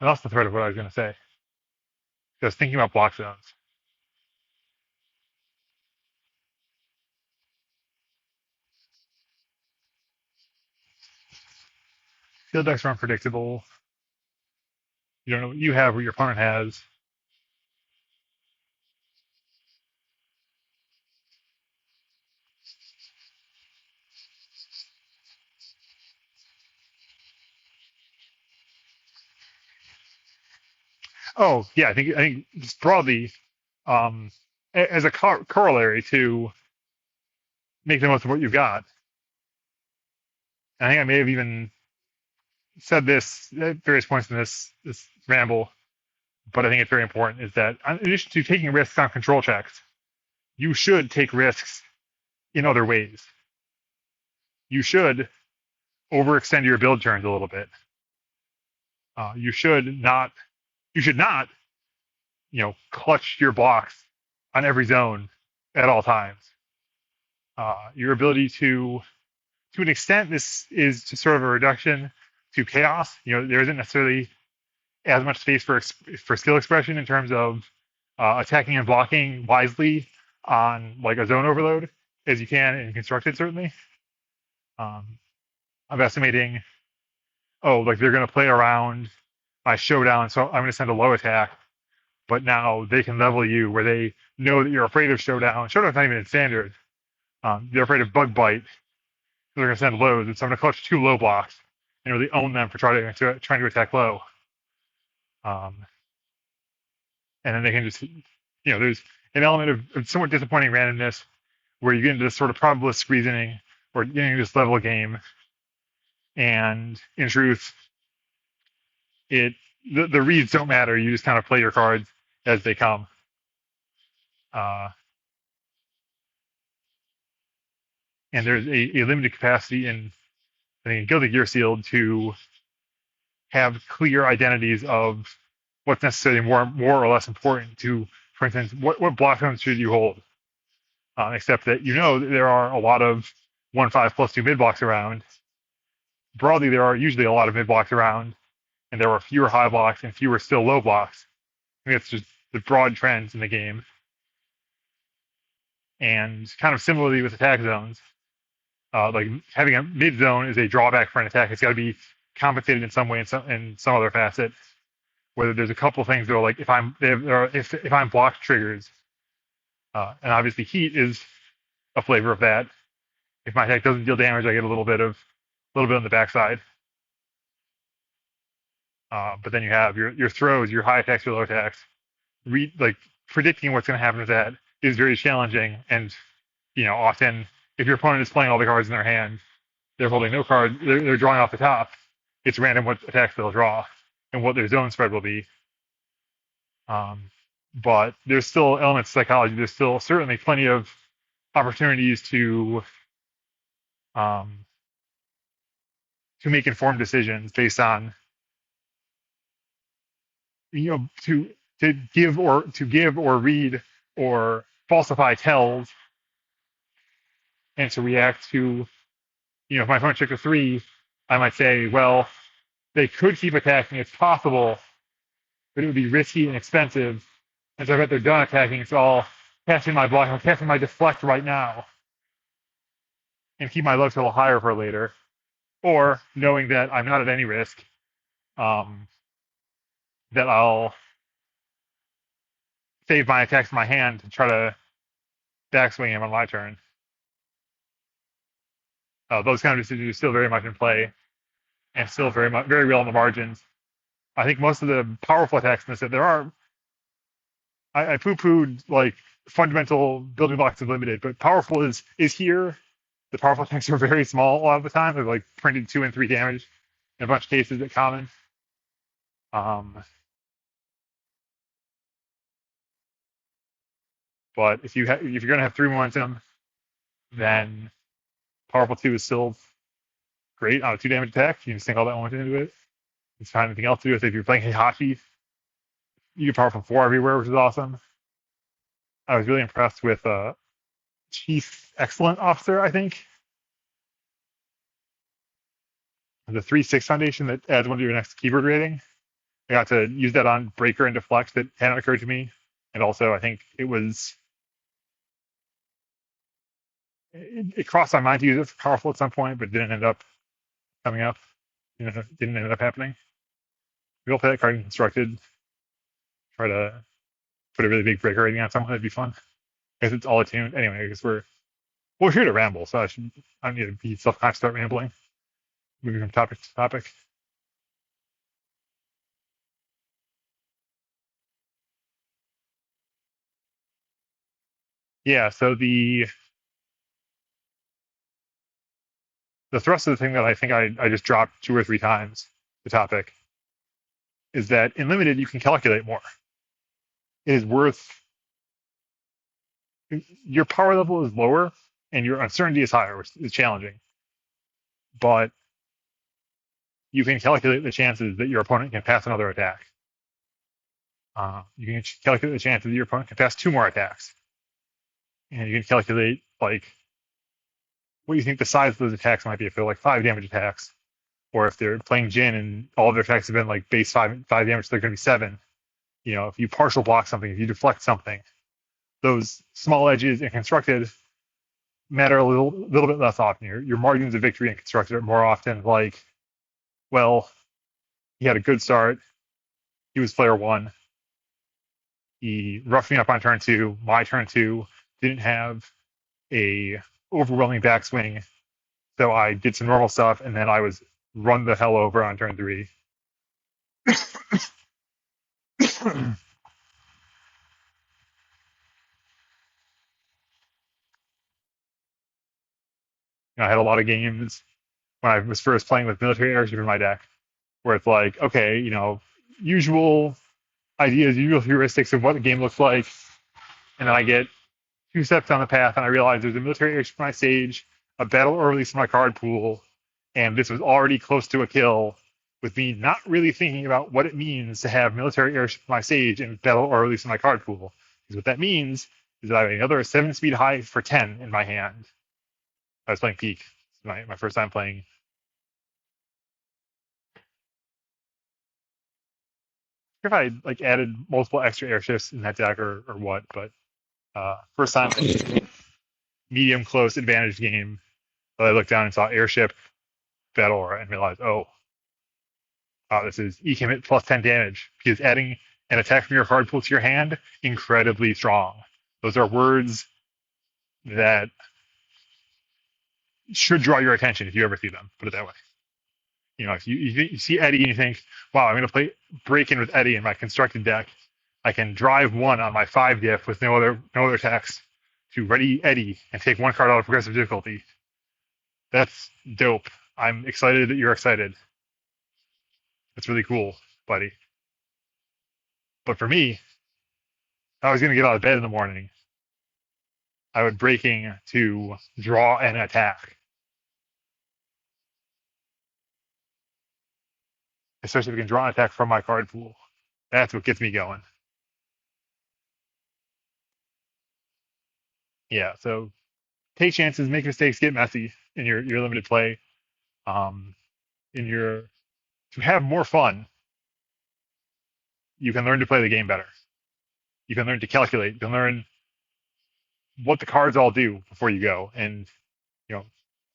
I lost the thread of what I was going to say. I was thinking about block zones. Field decks are unpredictable. You don't know what you have, what your opponent has. Oh, yeah, I think just broadly, as a corollary to make the most of what you've got. I think I may have even said this at various points in this ramble, but I think it's very important, is that in addition to taking risks on control checks, you should take risks in other ways. You should overextend your build turns a little bit. You should not, clutch your blocks on every zone at all times. Your ability to an extent, this is just sort of a reduction to chaos. There isn't necessarily as much space for skill expression in terms of attacking and blocking wisely on like a zone overload as you can in constructed, certainly. I'm estimating, like they're going to play around my showdown, so I'm going to send a low attack, but now they can level you where they know that you're afraid of showdown. Showdown's not even in standard. They're afraid of bug bite. So they're going to send lows, and so I'm going to clutch 2 low blocks and really own them for trying to attack low. And then they can just, there's an element of somewhat disappointing randomness where you get into this sort of probabilistic reasoning or getting into this level game. And in truth, the reads don't matter. You just kind of play your cards as they come. And there's a limited capacity in, I think, in Gilded Gear Sealed to have clear identities of what's necessarily more or less important to, for instance, what block zones should you hold? Except that that there are a lot of 1/5+2 mid blocks around. Broadly, there are usually a lot of mid blocks around, and there are fewer high blocks and fewer still low blocks. I think it's just the broad trends in the game. And kind of similarly with attack zones, like having a mid zone is a drawback for an attack. It's got to be compensated in some way in some other facet. Whether there's a couple things that are like if I'm blocked triggers, and obviously heat is a flavor of that. If my attack doesn't deal damage, I get a little bit on the backside. But then you have your throws, your high attacks, your low attacks. Predicting what's going to happen with that is very challenging, and often if your opponent is playing all the cards in their hand, they're holding no cards, they're drawing off the top. It's random what attacks they'll draw and what their zone spread will be. But there's still elements of psychology. There's still certainly plenty of opportunities to make informed decisions based on to give or read or falsify tells, and to react to if my opponent checked a 3, I might say, well, they could keep attacking. It's possible, but it would be risky and expensive. And so I bet they're done attacking, so I'll casting my block, I'm casting my deflect right now and keep my low total higher for later. Or knowing that I'm not at any risk, that I'll save my attacks in my hand to try to backswing him on my turn. Those kind of decisions are still very much in play and still very real on the margins. I think most of the powerful attacks in this set, there are, I poo-pooed like fundamental building blocks of limited, but powerful is here. The powerful attacks are very small a lot of the time. They're like printed 2 and 3 damage in a bunch of cases at common. But if you're going to have 3 momentum, then powerful 2 is still great on a 2 damage attack. You can sink all that momentum into it. It's find anything else to do with it. If you're playing Heihachi, you get powerful 4 everywhere, which is awesome. I was really impressed with Chief Excellent Officer, I think. The 3/6 foundation that adds 1 to your next keyword rating. I got to use that on Breaker and Deflect that hadn't occurred to me. And also, I think it crossed my mind to use it for powerful at some point, but didn't end up coming up. Didn't end up happening. We'll play that card in Constructed. Try to put a really big Breaker rating on someone. That'd be fun. I guess it's all attuned. Anyway, I guess we're here to ramble, so I don't need to be self-conscious about rambling. Moving from topic to topic. Yeah, so the thrust of the thing that I think I just dropped 2 or 3 times, the topic, is that in limited you can calculate more. It is worth, your power level is lower and your uncertainty is higher, which is challenging. But you can calculate the chances that your opponent can pass another attack. You can calculate the chances that your opponent can pass 2 more attacks. And you can calculate like what you think the size of those attacks might be. If they're like 5 damage attacks, or if they're playing Jin and all of their attacks have been like base 5 damage, they're going to be 7. You know, if you partial block something, if you deflect something, those small edges in Constructed matter a little bit less often. Your margins of victory in Constructed are more often like, well, he had a good start. He was player 1. He roughed me up on turn 2. My turn 2 didn't have a overwhelming backswing, so I did some normal stuff, and then I was run the hell over on turn 3. I had a lot of games when I was first playing with military airship in my deck, where it's like, okay, usual ideas, usual heuristics of what the game looks like, and then I get 2 steps down the path, and I realize there's a military airship on my stage, a battle or release in my card pool, and this was already close to a kill, with me not really thinking about what it means to have military airship on my stage and battle or release in my card pool. Because what that means is that I have another 7-speed high for 10 in my hand. I was playing Peak. My first time playing. If I like added multiple extra airships in that deck or what, but first time medium close advantage game, but I looked down and saw airship battle and realized, this is E commit plus 10 damage, because adding an attack from your card pool to your hand, incredibly strong. Those are words that should draw your attention if you ever see them, put it that way. If you see Eddy and you think, wow, I'm going to play break in with Eddy in my constructed deck, I can drive 1 on my 5 diff with no other text to ready Eddy and take 1 card out of progressive difficulty. That's dope. I'm excited that you're excited. That's really cool, buddy. But for me, if I was going to get out of bed in the morning, I would breaking to draw an attack. Especially if I can draw an attack from my card pool. That's what gets me going. Yeah, so take chances, make mistakes, get messy in your limited play. To have more fun, you can learn to play the game better. You can learn to calculate. You can learn what the cards all do before you go. And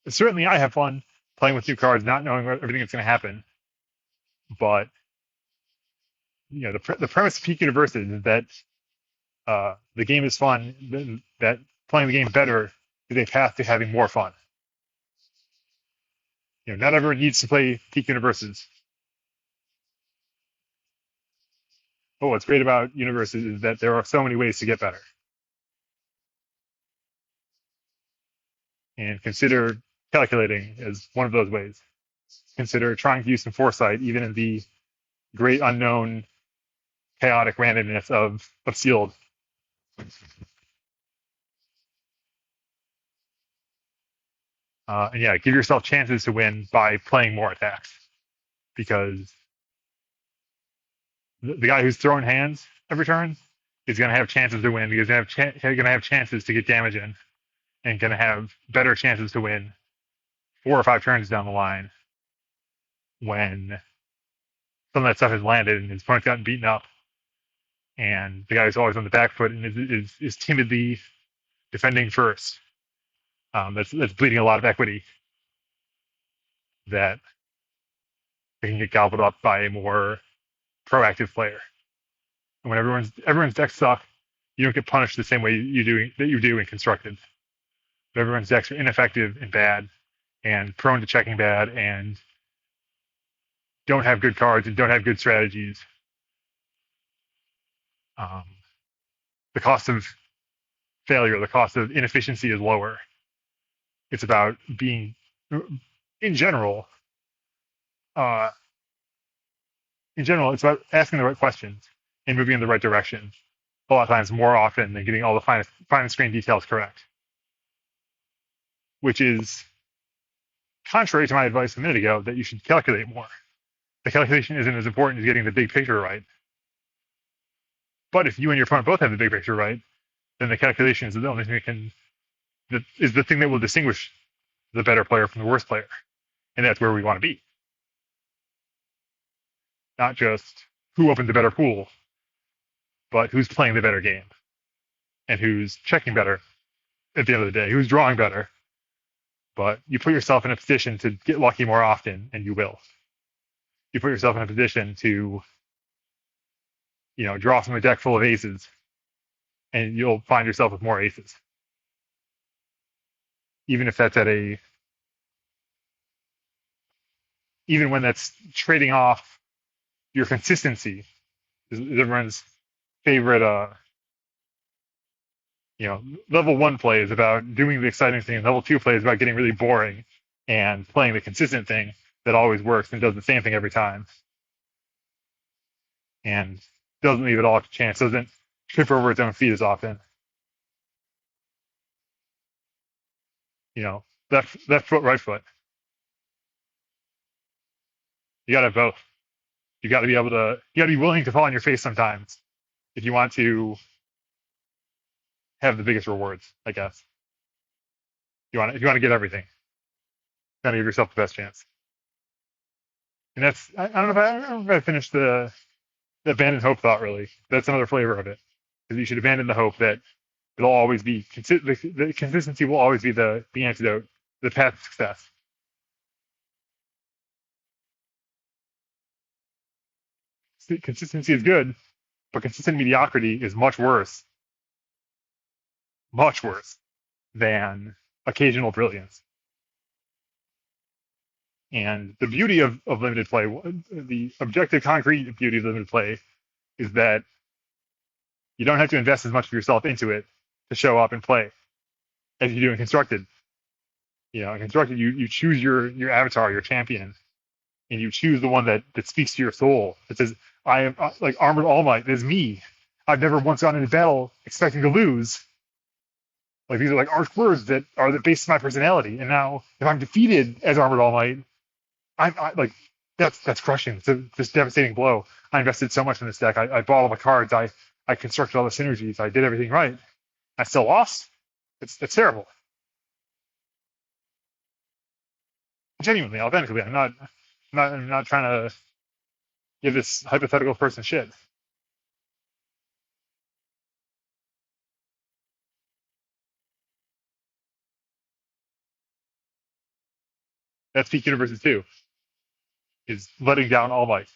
certainly I have fun playing with new cards, not knowing everything that's going to happen. But the premise of Peak University is that the game is fun. That playing the game better is a path to having more fun. Not everyone needs to play Peak Universes. But what's great about Universes is that there are so many ways to get better. And consider calculating as one of those ways. Consider trying to use some foresight, even in the great unknown, chaotic randomness of Sealed. And yeah, give yourself chances to win by playing more attacks, because the guy who's throwing hands every turn is going to have chances to win, because he's going to have chances to get damage in, and going to have better chances to win 4 or 5 turns down the line when some of that stuff has landed and his opponent's gotten beaten up, and the guy who's always on the back foot and is timidly defending first. That's bleeding a lot of equity that they can get gobbled up by a more proactive player. And when everyone's decks suck, you don't get punished the same way you do in constructed. But everyone's decks are ineffective and bad, and prone to checking bad, and don't have good cards and don't have good strategies. Um, the cost of failure, the cost of inefficiency is lower. It's about being, in general, it's about asking the right questions and moving in the right direction. A lot of times, more often than getting all the finest grain details correct, which is contrary to my advice a minute ago that you should calculate more. The calculation isn't as important as getting the big picture right. But if you and your opponent both have the big picture right, then the calculation is the only thing that is the thing that will distinguish the better player from the worst player. And that's where we want to be. Not just who opened the better pool, but who's playing the better game, and who's checking better at the end of the day, who's drawing better. But you put yourself in a position to get lucky more often, and you will. You put yourself in a position to, draw from a deck full of aces, and you'll find yourself with more aces. Even when that's trading off your consistency, is everyone's favorite, level 1 play is about doing the exciting thing, and level 2 play is about getting really boring and playing the consistent thing that always works and does the same thing every time, and doesn't leave it all to chance, doesn't trip over its own feet as often. Left foot, right foot. You got to have both. You got to be willing to fall on your face sometimes if you want to have the biggest rewards, I guess. If you want to get everything, you got to give yourself the best chance. And that's, I don't know if I finished the abandoned hope thought, really. That's another flavor of it. Because you should abandon the hope that it'll always be, the consistency will always be the antidote, the path to success. Consistency is good, but consistent mediocrity is much worse than occasional brilliance. And the beauty of limited play, the objective, concrete beauty of limited play, is that you don't have to invest as much of yourself into it to show up and play as you do in constructed. In constructed, you choose your avatar, your champion, and you choose the one that speaks to your soul. It says, I am like Armored All Might. It is me. I've never once gone into battle expecting to lose. Like, these are like arch words that are the base of my personality. And now, if I'm defeated as Armored All Might, I like, that's crushing. It's this devastating blow. I invested so much in this deck. I bought all the cards. I constructed all the synergies. I did everything right. I still lost. It's terrible. Genuinely, authentically, I'm not trying to give this hypothetical person shit. That's Peak Universes 2, is letting down All Might,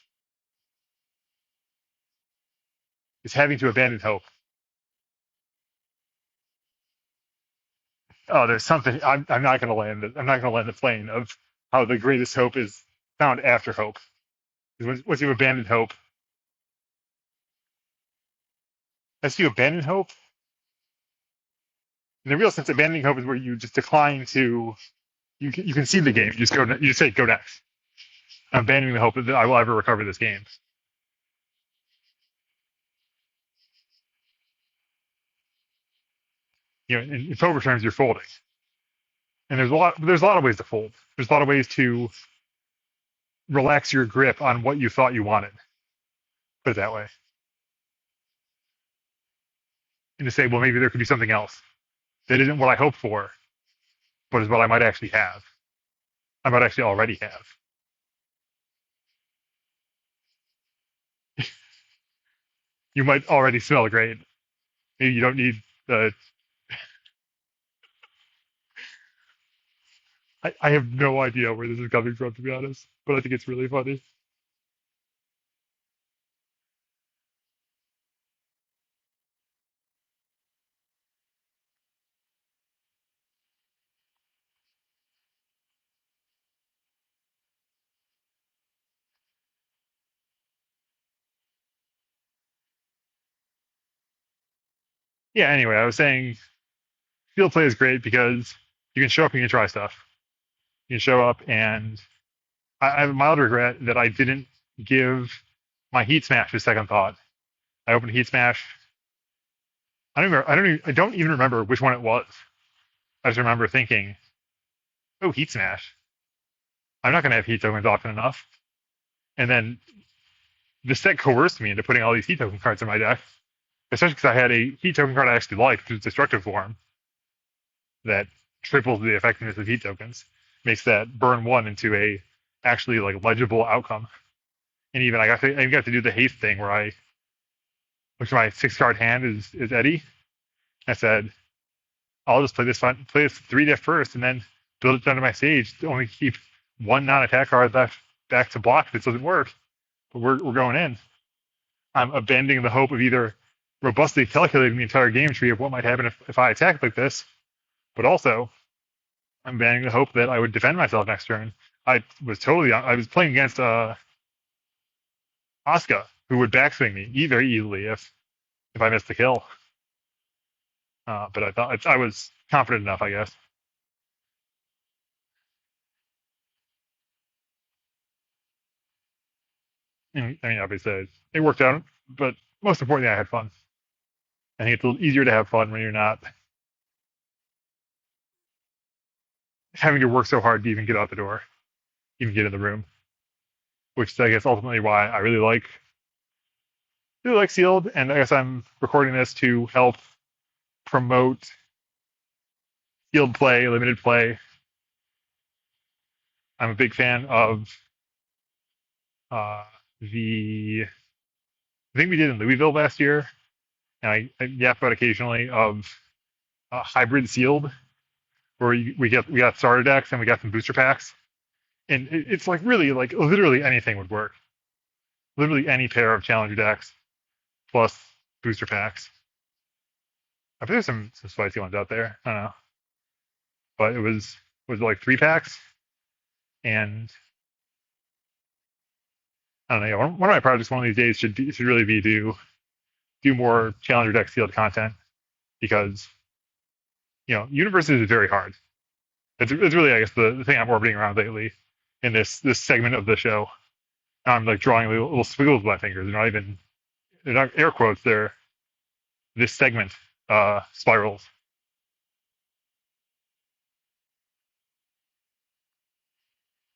is having to abandon hope. Oh, there's something. I'm not going to land it. I'm not going to land the plane of how the greatest hope is found after hope. Once you've abandoned hope, as you abandon hope, in the real sense, abandoning hope is where you just decline to. You can see the game. You just go. You just say go next. I'm abandoning the hope that I will ever recover this game. In poker terms, you're folding. And there's a lot of ways to fold. There's a lot of ways to relax your grip on what you thought you wanted. Put it that way. And to say, well, maybe there could be something else that isn't what I hoped for, but is what I might actually have. I might actually already have. You might already smell great. Maybe you don't need the. I have no idea where this is coming from, to be honest, but I think it's really funny. Yeah, anyway, I was saying field play is great because you can show up and you can try stuff. You can show up, and I have a mild regret that I didn't give my heat smash a second thought. I opened heat smash. I don't even remember which one it was. I just remember thinking, oh, heat smash. I'm not going to have heat tokens often enough. And then the set coerced me into putting all these heat token cards in my deck, especially because I had a heat token card I actually liked, which is destructive form, that triples the effectiveness of heat tokens, makes that burn one into a actually like legible outcome. And even I got to do the haste thing where I, which my 6 card hand is Eddy. I said, I'll just play this 3 diff first, and then build it down to my stage to only keep one non-attack card left back to block if it doesn't work. But we're going in. I'm abandoning the hope of either robustly calculating the entire game tree of what might happen if I attack like this, but also I'm abandoning the hope that I would defend myself next turn. I was playing against Asuka, who would backswing me very easily if I missed the kill. But I thought I was confident enough, I guess. I mean, obviously it worked out, but most importantly, I had fun. I think it's a little easier to have fun when you're not having to work so hard to even get out the door, even get in the room. Which is, I guess, ultimately why I really like Sealed, and I guess I'm recording this to help promote Sealed play, limited play. I'm a big fan of uh, the thing we did in Louisville last year, and I yap about occasionally of hybrid Sealed, where we got starter decks and we got some booster packs, and it's like really like literally anything would work. Literally any pair of challenger decks plus booster packs. I bet there's some spicy ones out there. I don't know, but it was like 3 packs, and I don't know. One of my projects one of these days should really be to do more challenger deck sealed content, because universes is very hard. It's really, I guess, the thing I'm orbiting around lately in this segment of the show. I'm like drawing little squiggles with my fingers. They're not air quotes. They're this segment spirals.